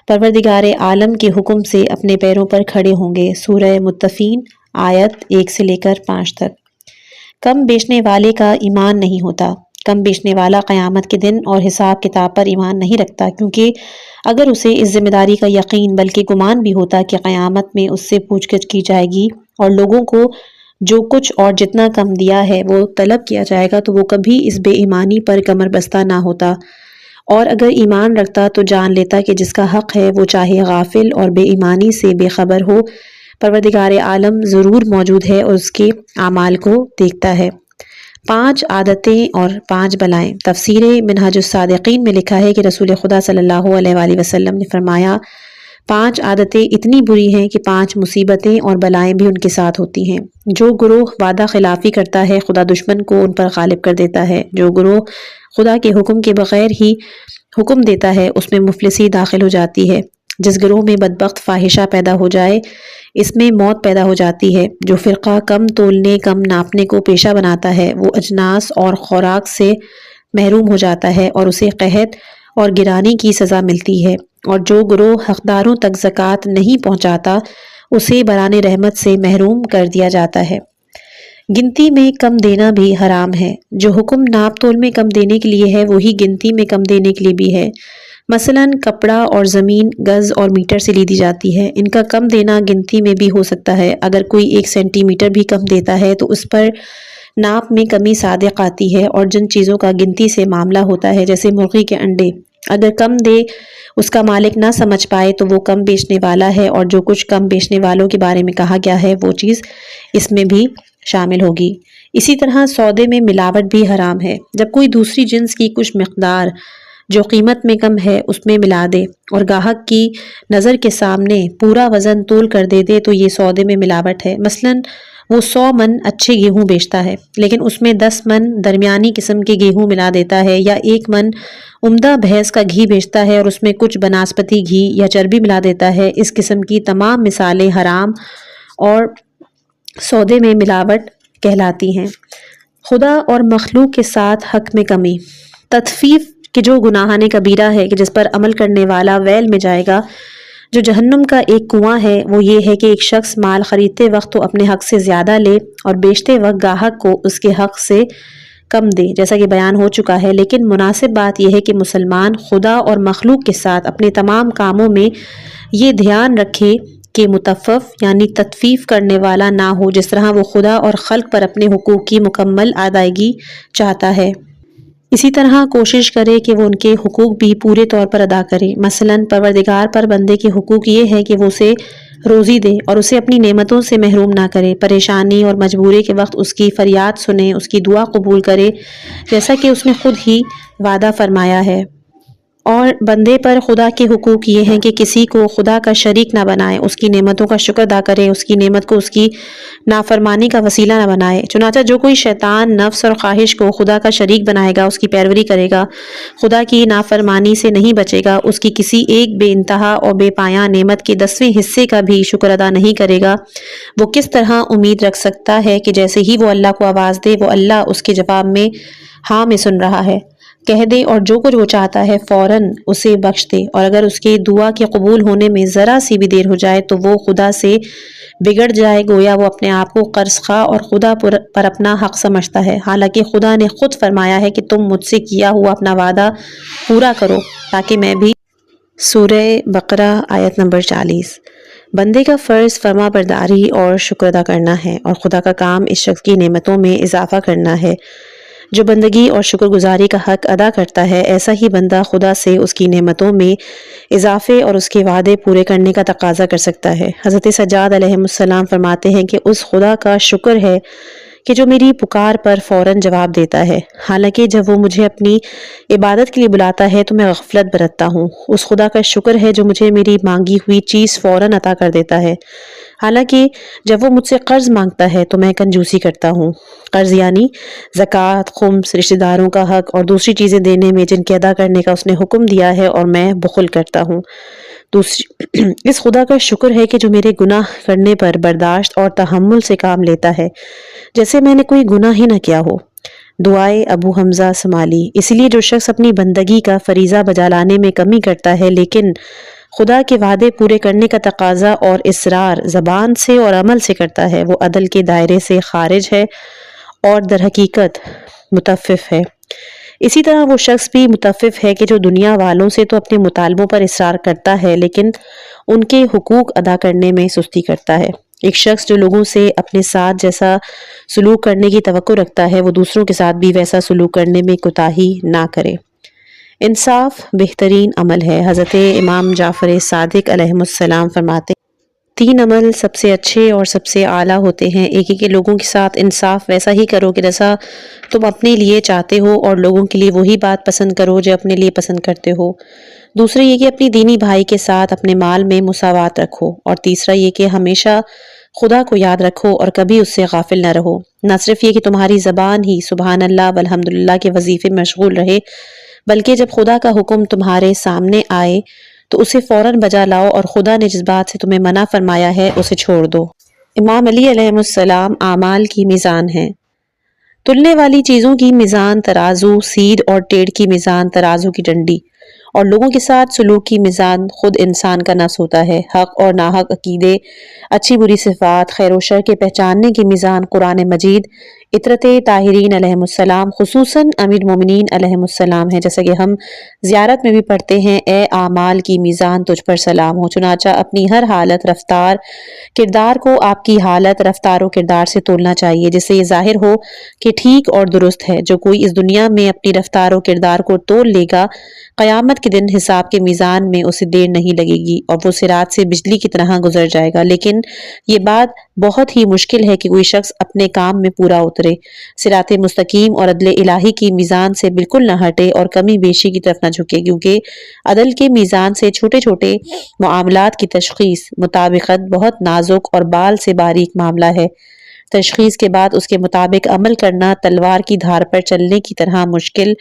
پروردگار عالم کے حکم سے اپنے پیروں پر کھڑے ہوں گے؟ سورہ مطففین آیت 1 سے لے کر 5 تک۔ کم بیچنے والے کا ایمان نہیں ہوتا۔ کم بیچنے والا قیامت کے دن اور حساب کتاب پر ایمان نہیں رکھتا، کیونکہ اگر اسے اس ذمہ داری کا یقین بلکہ گمان بھی ہوتا کہ قیامت میں اس سے پوچھ گچھ کی جائے گی اور لوگوں کو جو کچھ اور جتنا کم دیا ہے وہ طلب کیا جائے گا، تو وہ کبھی اس بے ایمانی پر کمر بستہ نہ ہوتا، اور اگر ایمان رکھتا تو جان لیتا کہ جس کا حق ہے وہ چاہے غافل اور بے ایمانی سے بے خبر ہو، پروردگار عالم ضرور موجود ہے اور اس کے اعمال کو دیکھتا ہے۔ 5 عادتیں اور 5 بلائیں۔ تفسیر منہاج الصادقین میں لکھا ہے کہ رسول خدا صلی اللہ علیہ وآلہ وسلم نے فرمایا 5 عادتیں اتنی بری ہیں کہ 5 مصیبتیں اور بلائیں بھی ان کے ساتھ ہوتی ہیں۔ جو گروہ وعدہ خلافی کرتا ہے خدا دشمن کو ان پر غالب کر دیتا ہے۔ جو گروہ خدا کے حکم کے بغیر ہی حکم دیتا ہے اس میں مفلسی داخل ہو جاتی ہے۔ جس گروہ میں بدبخت فاحشہ پیدا ہو جائے اس میں موت پیدا ہو جاتی ہے۔ جو فرقہ کم تولنے کم ناپنے کو پیشہ بناتا ہے وہ اجناس اور خوراک سے محروم ہو جاتا ہے اور اسے قحط اور گرانی کی سزا ملتی ہے۔ اور جو گروہ حقداروں تک زکوٰۃ نہیں پہنچاتا اسے بران رحمت سے محروم کر دیا جاتا ہے۔ گنتی میں کم دینا بھی حرام ہے۔ جو حکم ناپ تول میں کم دینے کے لیے ہے وہی گنتی میں کم دینے کے لیے بھی ہے۔ مثلاً کپڑا اور زمین گز اور میٹر سے لی دی جاتی ہے، ان کا کم دینا گنتی میں بھی ہو سکتا ہے۔ اگر کوئی 1 سینٹی میٹر بھی کم دیتا ہے تو اس پر ناپ میں کمی صادق آتی ہے، اور جن چیزوں کا گنتی سے معاملہ ہوتا ہے جیسے مرغی کے انڈے اگر کم دے اس کا مالک نہ سمجھ پائے تو وہ کم بیچنے والا ہے، اور جو کچھ کم بیچنے والوں کے بارے میں کہا گیا ہے وہ چیز اس میں بھی شامل ہوگی۔ اسی طرح سودے میں ملاوٹ بھی حرام ہے۔ جب کوئی دوسری جنس کی کچھ مقدار جو قیمت میں کم ہے اس میں ملا دے اور گاہک کی نظر کے سامنے پورا وزن تول کر دے تو یہ سودے میں ملاوٹ ہے۔ مثلاً وہ 100 من اچھے گیہوں بیچتا ہے لیکن اس میں 10 من درمیانی قسم کے گیہوں ملا دیتا ہے، یا 1 من عمدہ بھینس کا گھی بیچتا ہے اور اس میں کچھ بناسپتی گھی یا چربی ملا دیتا ہے۔ اس قسم کی تمام مثالیں حرام اور سودے میں ملاوٹ کہلاتی ہیں۔ خدا اور مخلوق کے ساتھ حق میں کمی۔ تطفیف کہ جو گناہان کبیرہ ہے کہ جس پر عمل کرنے والا ویل میں جائے گا، جو جہنم کا ایک کنواں ہے، وہ یہ ہے کہ ایک شخص مال خریدتے وقت تو اپنے حق سے زیادہ لے اور بیچتے وقت گاہک کو اس کے حق سے کم دے، جیسا کہ بیان ہو چکا ہے۔ لیکن مناسب بات یہ ہے کہ مسلمان خدا اور مخلوق کے ساتھ اپنے تمام کاموں میں یہ دھیان رکھے کہ متفف یعنی تطفیف کرنے والا نہ ہو، جس طرح وہ خدا اور خلق پر اپنے حقوق کی مکمل ادائیگی چاہتا ہے اسی طرح کوشش کرے کہ وہ ان کے حقوق بھی پورے طور پر ادا کرے۔ مثلاً پروردگار پر بندے کے حقوق یہ ہے کہ وہ اسے روزی دے اور اسے اپنی نعمتوں سے محروم نہ کرے، پریشانی اور مجبوری کے وقت اس کی فریاد سنے، اس کی دعا قبول کرے جیسا کہ اس نے خود ہی وعدہ فرمایا ہے، اور بندے پر خدا کے حقوق یہ ہیں کہ کسی کو خدا کا شریک نہ بنائے، اس کی نعمتوں کا شکر ادا کرے، اس کی نعمت کو اس کی نافرمانی کا وسیلہ نہ بنائے۔ چنانچہ جو کوئی شیطان، نفس اور خواہش کو خدا کا شریک بنائے گا، اس کی پیروی کرے گا، خدا کی نافرمانی سے نہیں بچے گا، اس کی کسی ایک بے انتہا اور بے پایاں نعمت کے 10ویں حصے کا بھی شکر ادا نہیں کرے گا، وہ کس طرح امید رکھ سکتا ہے کہ جیسے ہی وہ اللہ کو آواز دے وہ اللہ اس کے جواب میں ہاں میں سن رہا ہے؟ کہہ دے اور جو کچھ وہ چاہتا ہے فوراً اسے بخش دے، اور اگر اس کے دعا کے قبول ہونے میں ذرا سی بھی دیر ہو جائے تو وہ خدا سے بگڑ جائے، گویا وہ اپنے آپ کو قرض خواہ اور خدا پر اپنا حق سمجھتا ہے، حالانکہ خدا نے خود فرمایا ہے کہ تم مجھ سے کیا ہوا اپنا وعدہ پورا کرو تاکہ میں بھی۔ سورہ بقرہ آیت نمبر 40۔ بندے کا فرض فرما برداری اور شکر ادا کرنا ہے، اور خدا کا کام اس شخص کی نعمتوں میں اضافہ کرنا ہے۔ جو بندگی اور شکر گزاری کا حق ادا کرتا ہے، ایسا ہی بندہ خدا سے اس کی نعمتوں میں اضافے اور اس کے وعدے پورے کرنے کا تقاضا کر سکتا ہے۔ حضرت سجاد علیہ السلام فرماتے ہیں کہ اس خدا کا شکر ہے کہ جو میری پکار پر فوراً جواب دیتا ہے، حالانکہ جب وہ مجھے اپنی عبادت کے لیے بلاتا ہے تو میں غفلت برتتا ہوں۔ اس خدا کا شکر ہے جو مجھے میری مانگی ہوئی چیز فوراً عطا کر دیتا ہے، حالانکہ جب وہ مجھ سے قرض مانگتا ہے تو میں کنجوسی کرتا ہوں۔ قرض یعنی زکوٰۃ، خمس، رشتہ داروں کا حق اور دوسری چیزیں دینے میں جن کے ادا کرنے کا اس نے حکم دیا ہے، اور میں بخل کرتا ہوں۔ اس خدا کا شکر ہے کہ جو میرے گناہ کرنے پر برداشت اور تحمل سے کام لیتا ہے جیسے میں نے کوئی گناہ ہی نہ کیا ہو۔ دعائے ابو حمزہ سمالی۔ اس لیے جو شخص اپنی بندگی کا فریضہ بجا لانے میں کمی کرتا ہے لیکن خدا کے وعدے پورے کرنے کا تقاضا اور اصرار زبان سے اور عمل سے کرتا ہے، وہ عدل کے دائرے سے خارج ہے اور در حقیقت متفف ہے۔ اسی طرح وہ شخص بھی متفف ہے کہ جو دنیا والوں سے تو اپنے مطالبوں پر اصرار کرتا ہے لیکن ان کے حقوق ادا کرنے میں سستی کرتا ہے۔ ایک شخص جو لوگوں سے اپنے ساتھ جیسا سلوک کرنے کی توقع رکھتا ہے وہ دوسروں کے ساتھ بھی ویسا سلوک کرنے میں کوتاہی نہ کرے۔ انصاف بہترین عمل ہے۔ حضرت امام جعفر صادق علیہ السلام فرماتے ہیں 3 عمل سب سے اچھے اور سب سے اعلیٰ ہوتے ہیں۔ ایک کہ لوگوں کے ساتھ انصاف ویسا ہی کرو کہ جیسا تم اپنے لیے چاہتے ہو، اور لوگوں کے لیے وہی بات پسند کرو جو اپنے لیے پسند کرتے ہو۔ دوسرا یہ کہ اپنی دینی بھائی کے ساتھ اپنے مال میں مساوات رکھو، اور تیسرا یہ کہ ہمیشہ خدا کو یاد رکھو اور کبھی اس سے غافل نہ رہو۔ نہ صرف یہ کہ تمہاری زبان ہی سبحان اللہ والحمد للہ کے وظیفے میں مشغول رہے، بلکہ جب خدا کا حکم تمہارے سامنے آئے تو اسے فوراً بجا لاؤ، اور خدا نے جس بات سے تمہیں منع فرمایا ہے اسے چھوڑ دو۔ امام علی علیہ السلام اعمال کی میزان ہیں۔ تلنے والی چیزوں کی میزان ترازو، سیدھ اور ٹیڑھ کی میزان ترازو کی ڈنڈی، اور لوگوں کے ساتھ سلوک کی میزان خود انسان کا نفس ہوتا ہے۔ حق اور ناحق عقیدے، اچھی بری صفات، خیر و شر کے پہچاننے کی میزان قرآن مجید، اطرت طاہرین علیہ السلام خصوصاً امیر مومنین علیہ السلام ہے، جیسا کہ ہم زیارت میں بھی پڑھتے ہیں اے اعمال کی میزان تجھ پر سلام ہو۔ چنانچہ اپنی ہر حالت، رفتار، کردار کو آپ کی حالت، رفتار و کردار سے تولنا چاہیے، جس سے یہ ظاہر ہو کہ ٹھیک اور درست ہے۔ جو کوئی اس دنیا میں اپنی رفتار و کردار کو تول لے گا، قیامت کے دن حساب کے میزان میں اسے دیر نہیں لگے گی اور وہ صراط سے بجلی کی طرح گزر جائے گا۔ لیکن یہ بات بہت ہی مشکل ہے کہ کوئی شخص اپنے کام میں پورا اترے، صراط مستقیم اور عدل الہی کی میزان سے بالکل نہ ہٹے اور کمی بیشی کی طرف نہ جھکے، کیونکہ عدل کے میزان سے چھوٹے چھوٹے معاملات کی تشخیص، مطابقت بہت نازک اور بال سے باریک معاملہ ہے۔ تشخیص کے بعد اس کے مطابق عمل کرنا تلوار کی دھار پر چلنے کی طرح مشکل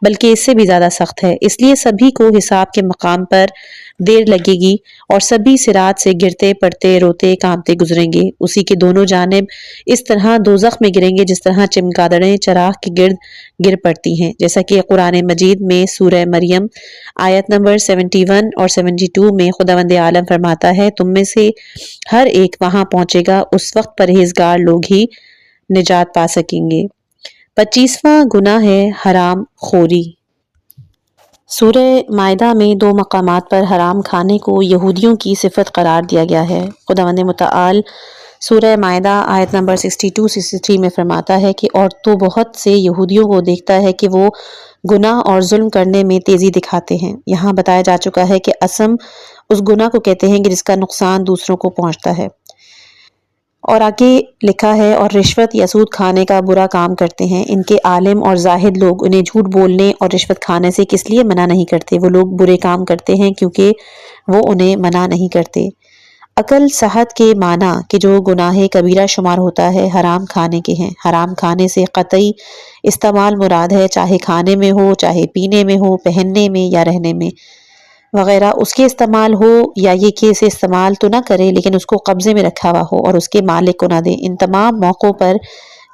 بلکہ اس سے بھی زیادہ سخت ہے۔ اس لیے سبھی کو حساب کے مقام پر دیر لگے گی اور سبھی صراط سے گرتے پڑتے روتے کانپتے گزریں گے۔ اسی کے دونوں جانب اس طرح دوزخ میں گریں گے جس طرح چمگادڑیں چراغ کے گرد گر پڑتی ہیں، جیسا کہ قرآن مجید میں سورہ مریم آیت نمبر 71 اور 72 میں خداوند عالم فرماتا ہے تم میں سے ہر ایک وہاں پہنچے گا، اس وقت پرہیزگار لوگ ہی نجات پا سکیں گے۔ 25واں گناہ ہے حرام خوری۔ سورہ مائدہ میں 2 مقامات پر حرام کھانے کو یہودیوں کی صفت قرار دیا گیا ہے۔ خداوند متعال سورہ مائدہ آیت نمبر 62-63 میں فرماتا ہے کہ اور تو بہت سے یہودیوں کو دیکھتا ہے کہ وہ گناہ اور ظلم کرنے میں تیزی دکھاتے ہیں۔ یہاں بتایا جا چکا ہے کہ اسم اس گناہ کو کہتے ہیں کہ جس کا نقصان دوسروں کو پہنچتا ہے، اور آگے لکھا ہے اور رشوت یا سود کھانے کا برا کام کرتے ہیں، ان کے عالم اور زاہد لوگ انہیں جھوٹ بولنے اور رشوت کھانے سے کس لیے منع نہیں کرتے؟ وہ لوگ برے کام کرتے ہیں کیونکہ وہ انہیں منع نہیں کرتے۔ عقل صحت کے معنی کہ جو گناہ کبیرہ شمار ہوتا ہے حرام کھانے کے ہیں۔ حرام کھانے سے قطعی استعمال مراد ہے، چاہے کھانے میں ہو، چاہے پینے میں ہو، پہننے میں یا رہنے میں وغیرہ۔ اس کے استعمال ہو یا یہ کہ اسے استعمال تو نہ کرے لیکن اس کو قبضے میں رکھا ہوا ہو اور اس کے مالک کو نہ دے۔ ان تمام موقعوں پر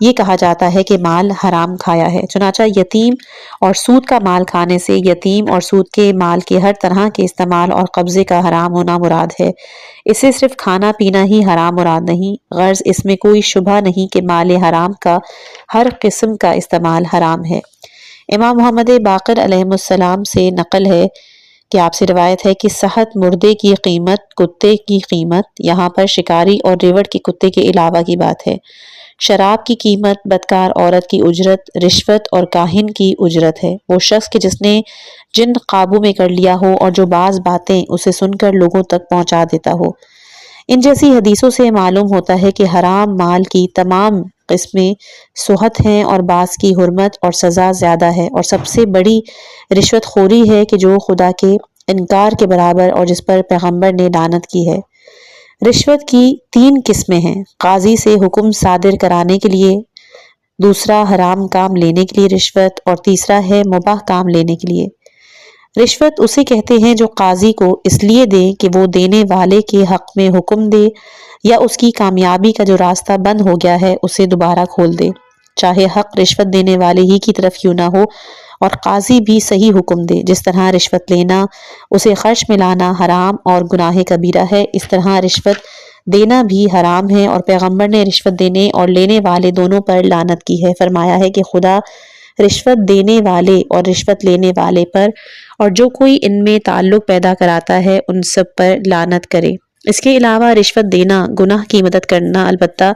یہ کہا جاتا ہے کہ مال حرام کھایا ہے۔ چنانچہ یتیم اور سود کا مال کھانے سے یتیم اور سود کے مال کے ہر طرح کے استعمال اور قبضے کا حرام ہونا مراد ہے۔ اس سے صرف کھانا پینا ہی حرام مراد نہیں، غرض اس میں کوئی شبہ نہیں کہ مال حرام کا ہر قسم کا استعمال حرام ہے۔ امام محمد باقر علیہ السلام سے نقل ہے کہ آپ سے روایت ہے کہ صحت مردے کی قیمت کتے کی قیمت، یہاں پر شکاری اور ریوڑ کے کتے کے علاوہ کی بات ہے۔ شراب کی قیمت، بدکار عورت کی اجرت، رشوت اور کاہن کی اجرت ہے۔ وہ شخص کہ جس نے جن قابو میں کر لیا ہو اور جو بعض باتیں اسے سن کر لوگوں تک پہنچا دیتا ہو۔ ان جیسی حدیثوں سے معلوم ہوتا ہے کہ حرام مال کی تمام قسمیں سحت ہیں اور بعض کی حرمت اور سزا زیادہ ہے، اور سب سے بڑی رشوت خوری ہے کہ جو خدا کے انکار کے برابر اور جس پر پیغمبر نے لعنت کی ہے۔ رشوت کی 3 قسمیں ہیں: قاضی سے حکم صادر کرانے کے لیے، دوسرا حرام کام لینے کے لیے رشوت، اور تیسرا ہے مباح کام لینے کے لیے۔ رشوت اسے کہتے ہیں جو قاضی کو اس لیے دے کہ وہ دینے والے کے حق میں حکم دے یا اس کی کامیابی کا جو راستہ بند ہو گیا ہے اسے دوبارہ کھول دے، چاہے حق رشوت دینے والے ہی کی طرف کیوں نہ ہو، اور قاضی بھی صحیح حکم دے۔ جس طرح رشوت لینا، اسے خرچ میں لانا حرام اور گناہ کبیرہ ہے، اس طرح رشوت دینا بھی حرام ہے، اور پیغمبر نے رشوت دینے اور لینے والے دونوں پر لعنت کی ہے۔ فرمایا ہے کہ خدا رشوت دینے والے اور رشوت لینے والے پر اور جو کوئی ان میں تعلق پیدا کراتا ہے ان سب پر لعنت کرے۔ اس کے علاوہ رشوت دینا گناہ کی مدد کرنا، البتہ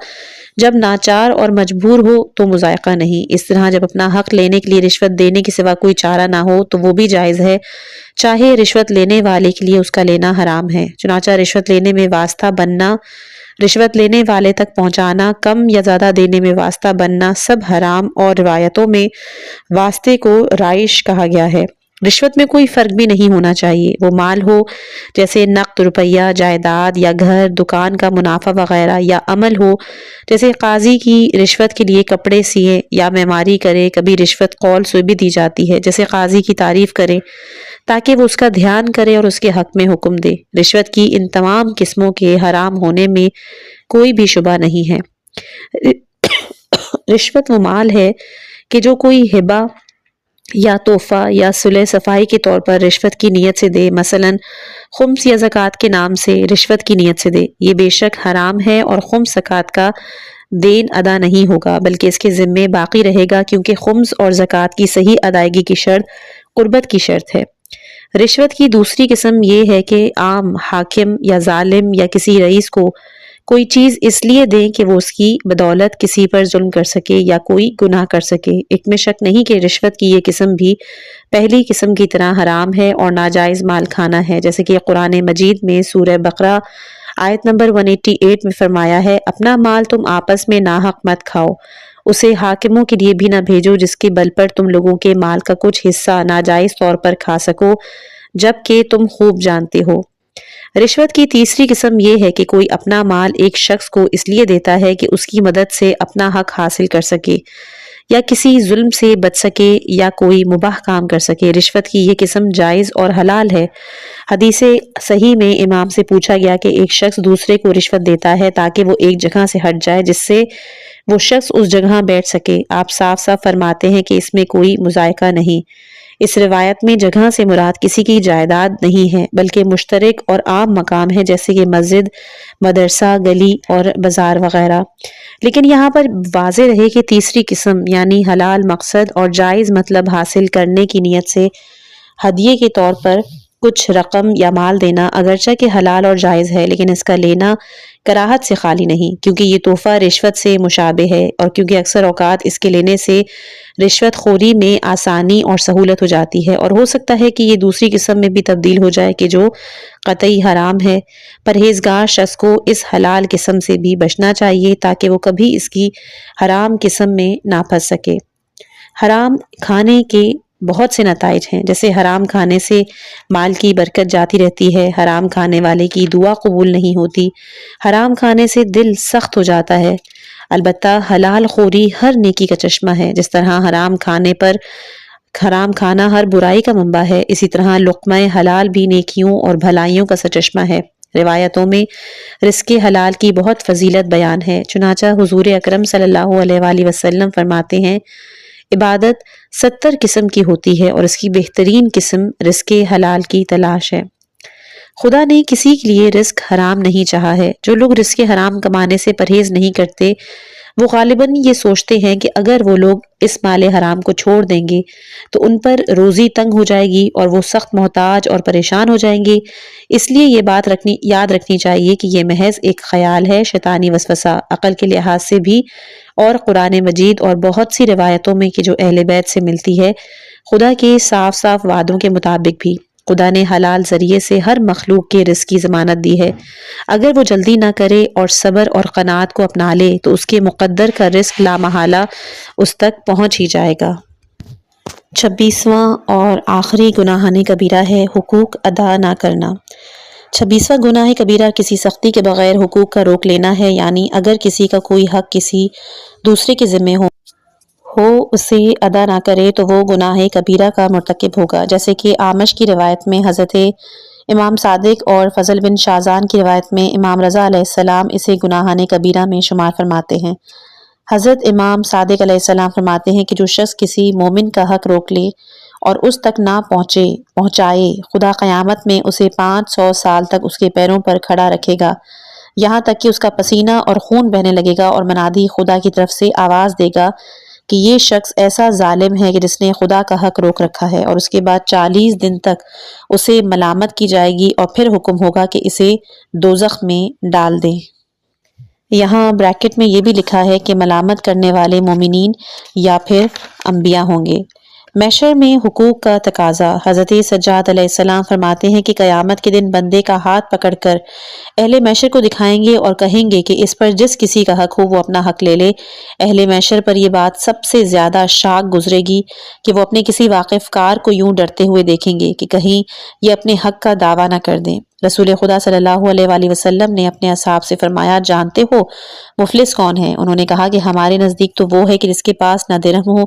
جب ناچار اور مجبور ہو تو مضائقہ نہیں۔ اس طرح جب اپنا حق لینے کے لیے رشوت دینے کے سوا کوئی چارہ نہ ہو تو وہ بھی جائز ہے، چاہے رشوت لینے والے کے لیے اس کا لینا حرام ہے۔ چنانچہ رشوت لینے میں واسطہ بننا، رشوت لینے والے تک پہنچانا، کم یا زیادہ دینے میں واسطہ بننا سب حرام، اور روایتوں میں واسطے کو رائش کہا گیا ہے۔ رشوت میں کوئی فرق بھی نہیں ہونا چاہیے، وہ مال ہو جیسے نقد روپیہ، جائیداد یا گھر، دکان کا منافع وغیرہ، یا عمل ہو جیسے قاضی کی رشوت کے لیے کپڑے سیے یا معماری کرے۔ کبھی رشوت قول سے بھی دی جاتی ہے، جیسے قاضی کی تعریف کرے تاکہ وہ اس کا دھیان کرے اور اس کے حق میں حکم دے۔ رشوت کی ان تمام قسموں کے حرام ہونے میں کوئی بھی شبہ نہیں ہے۔ رشوت وہ مال ہے کہ جو کوئی ہبہ یا تحفہ یا صلح صفائی کے طور پر رشوت کی نیت سے دے، مثلا خمس یا زکوٰۃ کے نام سے رشوت کی نیت سے دے، یہ بے شک حرام ہے، اور خمس زکوٰۃ کا دین ادا نہیں ہوگا بلکہ اس کے ذمے باقی رہے گا، کیونکہ خمس اور زکوٰۃ کی صحیح ادائیگی کی شرط قربت کی شرط ہے۔ رشوت کی دوسری قسم یہ ہے کہ عام حاکم یا ظالم یا کسی رئیس کو کوئی چیز اس لیے دیں کہ وہ اس کی بدولت کسی پر ظلم کر سکے یا کوئی گناہ کر سکے۔ ایک میں شک نہیں کہ رشوت کی یہ قسم بھی پہلی قسم کی طرح حرام ہے اور ناجائز مال کھانا ہے، جیسے کہ قرآن مجید میں سورہ بقرہ آیت نمبر 188 میں فرمایا ہے، اپنا مال تم آپس میں ناحق مت کھاؤ، اسے حاکموں کے لیے بھی نہ بھیجو جس کے بل پر تم لوگوں کے مال کا کچھ حصہ ناجائز طور پر کھا سکو جبکہ تم خوب جانتے ہو۔ رشوت کی تیسری قسم یہ ہے کہ کوئی اپنا مال ایک شخص کو اس لیے دیتا ہے کہ اس کی مدد سے اپنا حق حاصل کر سکے یا کسی ظلم سے بچ سکے یا کوئی مباح کام کر سکے۔ رشوت کی یہ قسم جائز اور حلال ہے۔ حدیث صحیح میں امام سے پوچھا گیا کہ ایک شخص دوسرے کو رشوت دیتا ہے تاکہ وہ ایک جگہ سے ہٹ جائے جس سے وہ شخص اس جگہ بیٹھ سکے، آپ صاف صاف فرماتے ہیں کہ اس میں کوئی مذائقہ نہیں۔ اس روایت میں جگہ سے مراد کسی کی جائیداد نہیں ہے بلکہ مشترک اور عام مقام ہے، جیسے کہ مسجد، مدرسہ، گلی اور بازار وغیرہ۔ لیکن یہاں پر واضح رہے کہ تیسری قسم یعنی حلال مقصد اور جائز مطلب حاصل کرنے کی نیت سے ہدیے کے طور پر کچھ رقم یا مال دینا اگرچہ کہ حلال اور جائز ہے، لیکن اس کا لینا کراہت سے خالی نہیں، کیونکہ یہ تحفہ رشوت سے مشابہ ہے، اور کیونکہ اکثر اوقات اس کے لینے سے رشوت خوری میں آسانی اور سہولت ہو جاتی ہے، اور ہو سکتا ہے کہ یہ دوسری قسم میں بھی تبدیل ہو جائے کہ جو قطعی حرام ہے۔ پرہیزگار شخص کو اس حلال قسم سے بھی بچنا چاہیے تاکہ وہ کبھی اس کی حرام قسم میں نہ پھنس سکے۔ حرام کھانے کے بہت سے نتائج ہیں، جیسے حرام کھانے سے مال کی برکت جاتی رہتی ہے، حرام کھانے والے کی دعا قبول نہیں ہوتی، حرام کھانے سے دل سخت ہو جاتا ہے۔ البتہ حلال خوری ہر نیکی کا چشمہ ہے، جس طرح حرام کھانا ہر برائی کا منبع ہے، اسی طرح لقمہ حلال بھی نیکیوں اور بھلائیوں کا سرچشمہ ہے۔ روایتوں میں رزق حلال کی بہت فضیلت بیان ہے، چنانچہ حضور اکرم صلی اللہ علیہ وآلہ وسلم فرماتے ہیں، عبادت 70 قسم کی ہوتی ہے اور اس کی بہترین قسم رزق حلال کی تلاش ہے۔ خدا نے کسی کے لیے رزق حرام نہیں چاہا ہے۔ جو لوگ رزق حرام کمانے سے پرہیز نہیں کرتے وہ غالباً یہ سوچتے ہیں کہ اگر وہ لوگ اس مال حرام کو چھوڑ دیں گے تو ان پر روزی تنگ ہو جائے گی اور وہ سخت محتاج اور پریشان ہو جائیں گے۔ اس لیے یہ بات یاد رکھنی چاہیے کہ یہ محض ایک خیال ہے، شیطانی وسوسہ، عقل کے لحاظ سے بھی اور قرآن مجید اور بہت سی روایتوں میں کہ جو اہل بیت سے ملتی ہے، خدا کے صاف صاف وعدوں کے مطابق بھی خدا نے حلال ذریعے سے ہر مخلوق کے رزق کی ضمانت دی ہے۔ اگر وہ جلدی نہ کرے اور صبر اور قناعت کو اپنا لے تو اس کے مقدر کا رزق لامحالہ اس تک پہنچ ہی جائے گا۔ 26واں اور آخری گناہ کبیرہ ہے حقوق ادا نہ کرنا۔ 26واں گناہ کبیرہ کسی سختی کے بغیر حقوق کا روک لینا ہے، یعنی اگر کسی کا کوئی حق کسی دوسرے کے ذمے ہو اسے ادا نہ کرے تو وہ گناہ کبیرہ کا مرتکب ہوگا، جیسے کہ آمش کی روایت میں حضرت امام صادق اور فضل بن شازان کی روایت میں امام رضا علیہ السلام اسے گناہ کبیرہ میں شمار فرماتے ہیں۔ حضرت امام صادق علیہ السلام فرماتے ہیں کہ جو شخص کسی مومن کا حق روک لے اور اس تک نہ پہنچائے، خدا قیامت میں اسے 500 سال تک اس کے پیروں پر کھڑا رکھے گا، یہاں تک کہ اس کا پسینہ اور خون بہنے لگے گا، اور منادی خدا کی طرف سے آواز دے گا کہ یہ شخص ایسا ظالم ہے کہ جس نے خدا کا حق روک رکھا ہے، اور اس کے بعد 40 دن تک اسے ملامت کی جائے گی اور پھر حکم ہوگا کہ اسے دوزخ میں ڈال دیں۔ یہاں بریکٹ میں یہ بھی لکھا ہے کہ ملامت کرنے والے مومنین یا پھر انبیاء ہوں گے۔ محشر میں حقوق کا تقاضا۔ حضرت سجاد علیہ السلام فرماتے ہیں کہ قیامت کے دن بندے کا ہاتھ پکڑ کر اہل محشر کو دکھائیں گے اور کہیں گے کہ اس پر جس کسی کا حق ہو وہ اپنا حق لے لے۔ اہل محشر پر یہ بات سب سے زیادہ شاک گزرے گی کہ وہ اپنے کسی واقف کار کو یوں ڈرتے ہوئے دیکھیں گے کہ کہیں یہ اپنے حق کا دعویٰ نہ کر دیں۔ رسول خدا صلی اللہ علیہ وآلہ وسلم نے اپنے اصحاب سے فرمایا، جانتے ہو مفلس کون ہے؟ انہوں نے کہا کہ ہمارے نزدیک تو وہ ہے کہ جس کے پاس نہ درہم ہو،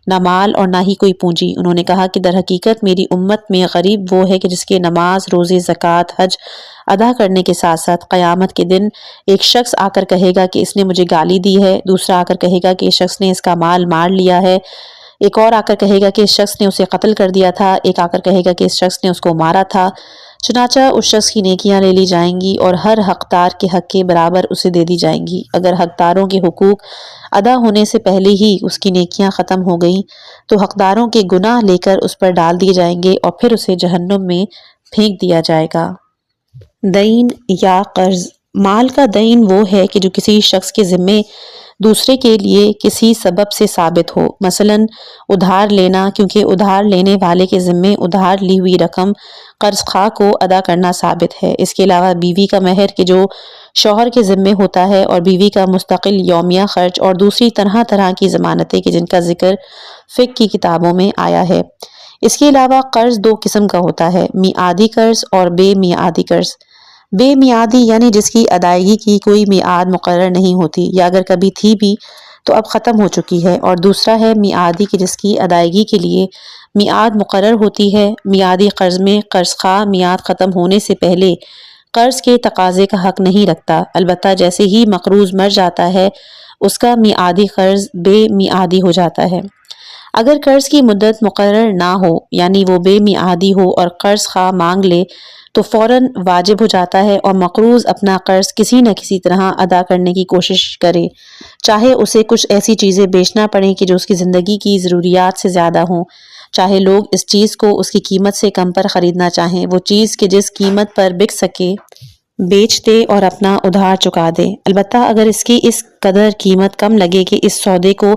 نہ مال اور نہ ہی کوئی پونجی۔ انہوں نے کہا کہ در حقیقت میری امت میں غریب وہ ہے کہ جس کے نماز، روزے، زکوٰۃ، حج ادا کرنے کے ساتھ ساتھ قیامت کے دن ایک شخص آ کر کہے گا کہ اس نے مجھے گالی دی ہے، دوسرا آ کر کہے گا کہ اس شخص نے اس کا مال مار لیا ہے، ایک اور آ کر کہے گا کہ اس شخص نے اسے قتل کر دیا تھا، ایک آ کر کہے گا کہ اس شخص نے اس کو مارا تھا۔ چنانچہ اس شخص کی نیکیاں لے لی جائیں گی اور ہر حقدار کے حق کے برابر اسے دے دی جائیں گی۔ اگر حقداروں کے حقوق ادا ہونے سے پہلے ہی اس کی نیکیاں ختم ہو گئیں تو حقداروں کے گناہ لے کر اس پر ڈال دیے جائیں گے اور پھر اسے جہنم میں پھینک دیا جائے گا۔ دین یا قرض۔ مال کا دین وہ ہے کہ جو کسی شخص کے ذمے دوسرے کے لیے کسی سبب سے ثابت ہو، مثلاً ادھار لینا، کیونکہ ادھار لینے والے کے ذمے ادھار لی ہوئی رقم قرض خواہ کو ادا کرنا ثابت ہے۔ اس کے علاوہ بیوی کا مہر کہ جو شوہر کے ذمے ہوتا ہے، اور بیوی کا مستقل یومیہ خرچ، اور دوسری طرح طرح کی ضمانتیں کہ جن کا ذکر فقہ کی کتابوں میں آیا ہے۔ اس کے علاوہ قرض 2 قسم کا ہوتا ہے، میعادی قرض اور بے میعادی قرض۔ بے میعادی یعنی جس کی ادائیگی کی کوئی میعاد مقرر نہیں ہوتی، یا اگر کبھی تھی بھی تو اب ختم ہو چکی ہے، اور دوسرا ہے میعادی کہ جس کی ادائیگی کے لیے میعاد مقرر ہوتی ہے۔ میعادی قرض میں قرض خواہ میعاد ختم ہونے سے پہلے قرض کے تقاضے کا حق نہیں رکھتا، البتہ جیسے ہی مقروض مر جاتا ہے اس کا میعادی قرض بے میعادی ہو جاتا ہے۔ اگر قرض کی مدت مقرر نہ ہو، یعنی وہ بے میعادی ہو اور قرض خواہ مانگ لے تو فوراً واجب ہو جاتا ہے، اور مقروض اپنا قرض کسی نہ کسی طرح ادا کرنے کی کوشش کرے، چاہے اسے کچھ ایسی چیزیں بیچنا پڑیں کہ جو اس کی زندگی کی ضروریات سے زیادہ ہوں، چاہے لوگ اس چیز کو اس کی قیمت سے کم پر خریدنا چاہیں، وہ چیز کہ جس قیمت پر بک سکے بیچ دے اور اپنا ادھار چکا دے۔ البتہ اگر اس کی اس قدر قیمت کم لگے کہ اس سودے کو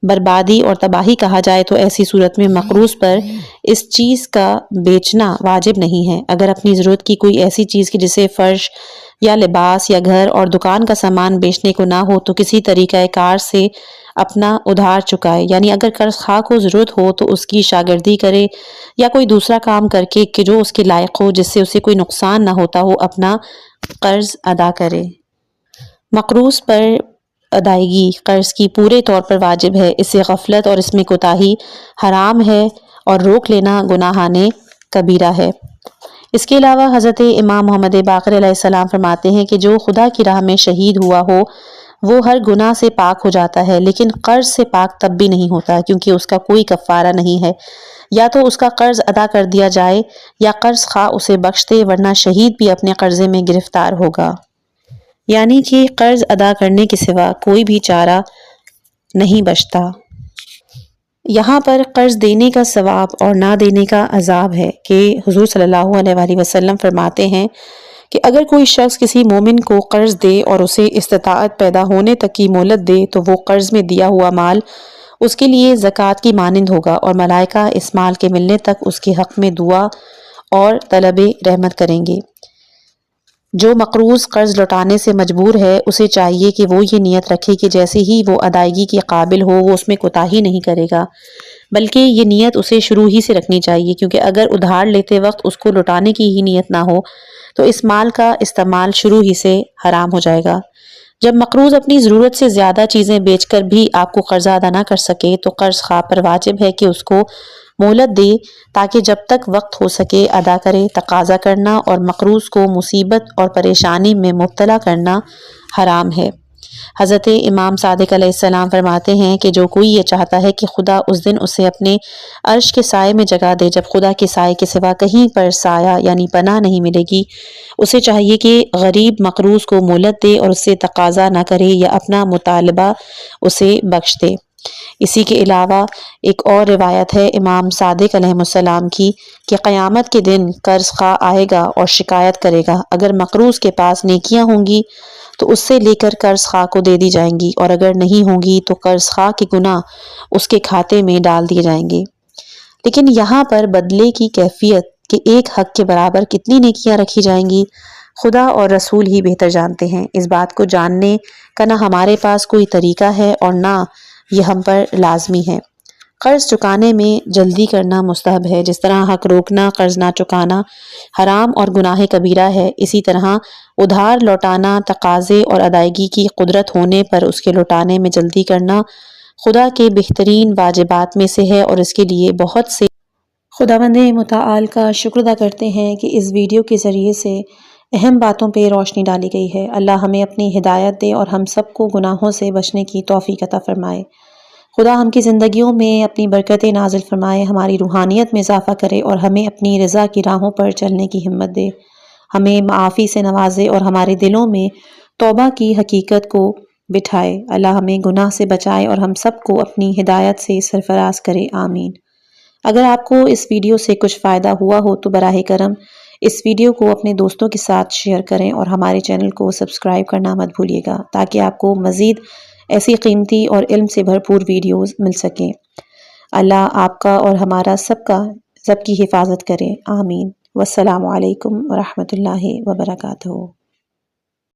بربادی اور تباہی کہا جائے تو ایسی صورت میں مقروض پر اس چیز کا بیچنا واجب نہیں ہے۔ اگر اپنی ضرورت کی کوئی ایسی چیز کہ جسے فرش یا لباس یا گھر اور دکان کا سامان بیچنے کو نہ ہو تو کسی طریقہ کار سے اپنا ادھار چکائے، یعنی اگر قرض خواہ کو ضرورت ہو تو اس کی شاگردی کرے یا کوئی دوسرا کام کر کے کہ جو اس کے لائق ہو، جس سے اسے کوئی نقصان نہ ہوتا ہو، اپنا قرض ادا کرے۔ مقروض پر ادائیگی قرض کی پورے طور پر واجب ہے، اس سے غفلت اور اس میں کوتاہی حرام ہے اور روک لینا گناہان کبیرہ ہے۔ اس کے علاوہ حضرت امام محمد باقر علیہ السلام فرماتے ہیں کہ جو خدا کی راہ میں شہید ہوا ہو وہ ہر گناہ سے پاک ہو جاتا ہے، لیکن قرض سے پاک تب بھی نہیں ہوتا کیونکہ اس کا کوئی کفارہ نہیں ہے، یا تو اس کا قرض ادا کر دیا جائے یا قرض خواہ اسے بخش دے، ورنہ شہید بھی اپنے قرضے میں گرفتار ہوگا۔ یعنی کہ قرض ادا کرنے کے سوا کوئی بھی چارہ نہیں بچتا۔ یہاں پر قرض دینے کا ثواب اور نہ دینے کا عذاب ہے کہ حضور صلی اللہ علیہ وآلہ وسلم فرماتے ہیں کہ اگر کوئی شخص کسی مومن کو قرض دے اور اسے استطاعت پیدا ہونے تک کی مہلت دے تو وہ قرض میں دیا ہوا مال اس کے لیے زکوٰۃ کی مانند ہوگا، اور ملائکہ اس مال کے ملنے تک اس کے حق میں دعا اور طلب رحمت کریں گے۔ جو مقروض قرض لوٹانے سے مجبور ہے اسے چاہیے کہ وہ یہ نیت رکھے کہ جیسے ہی وہ ادائیگی کے قابل ہو وہ اس میں کوتاہی نہیں کرے گا، بلکہ یہ نیت اسے شروع ہی سے رکھنی چاہیے، کیونکہ اگر ادھار لیتے وقت اس کو لوٹانے کی ہی نیت نہ ہو تو اس مال کا استعمال شروع ہی سے حرام ہو جائے گا۔ جب مقروض اپنی ضرورت سے زیادہ چیزیں بیچ کر بھی آپ کو قرضہ ادا نہ کر سکے تو قرض خواہ پر واجب ہے کہ اس کو مہلت دے تاکہ جب تک وقت ہو سکے ادا کرے۔ تقاضا کرنا اور مقروض کو مصیبت اور پریشانی میں مبتلا کرنا حرام ہے۔ حضرت امام صادق علیہ السلام فرماتے ہیں کہ جو کوئی یہ چاہتا ہے کہ خدا اس دن اسے اپنے عرش کے سائے میں جگہ دے جب خدا کے سائے کے سوا کہیں پر سایہ یعنی پناہ نہیں ملے گی، اسے چاہیے کہ غریب مقروض کو مہلت دے اور اس سے تقاضا نہ کرے یا اپنا مطالبہ اسے بخش دے۔ اسی کے علاوہ ایک اور روایت ہے امام صادق علیہ السلام کی کہ قیامت کے دن قرض خواہ آئے گا اور شکایت کرے گا، اگر مقروض کے پاس نیکیاں ہوں گی تو اس سے لے کر قرض خواہ کو دے دی جائیں گی، اور اگر نہیں ہوں گی تو قرض خواہ کے گناہ اس کے کھاتے میں ڈال دیے جائیں گے۔ لیکن یہاں پر بدلے کی کیفیت کہ ایک حق کے برابر کتنی نیکیاں رکھی جائیں گی خدا اور رسول ہی بہتر جانتے ہیں۔ اس بات کو جاننے کا نہ ہمارے پاس کوئی طریقہ ہے اور نہ یہ ہم پر لازمی ہے۔ قرض چکانے میں جلدی کرنا مستحب ہے، جس طرح حق روکنا قرض نہ چکانا حرام اور گناہ کبیرہ ہے، اسی طرح ادھار لوٹانا تقاضے اور ادائیگی کی قدرت ہونے پر اس کے لوٹانے میں جلدی کرنا خدا کے بہترین واجبات میں سے ہے، اور اس کے لیے بہت سے خداوند متعال کا شکر ادا کرتے ہیں کہ اس ویڈیو کے ذریعے سے اہم باتوں پہ روشنی ڈالی گئی ہے۔ اللہ ہمیں اپنی ہدایت دے اور ہم سب کو گناہوں سے بچنے کی توفیق عطا فرمائے۔ خدا ہم کی زندگیوں میں اپنی برکتیں نازل فرمائے، ہماری روحانیت میں اضافہ کرے اور ہمیں اپنی رضا کی راہوں پر چلنے کی ہمت دے، ہمیں معافی سے نوازے اور ہمارے دلوں میں توبہ کی حقیقت کو بٹھائے۔ اللہ ہمیں گناہ سے بچائے اور ہم سب کو اپنی ہدایت سے سرفراز کرے، آمین۔ اگر آپ کو اس ویڈیو سے کچھ فائدہ ہوا ہو تو براہ کرم اس ویڈیو کو اپنے دوستوں کے ساتھ شیئر کریں اور ہمارے چینل کو سبسکرائب کرنا مت بھولیے گا تاکہ آپ کو مزید ایسی قیمتی اور علم سے بھرپور ویڈیوز مل سکیں۔ اللہ آپ کا اور ہمارا سب کی حفاظت کرے، آمین۔ والسلام علیکم ورحمۃ اللہ وبرکاتہ۔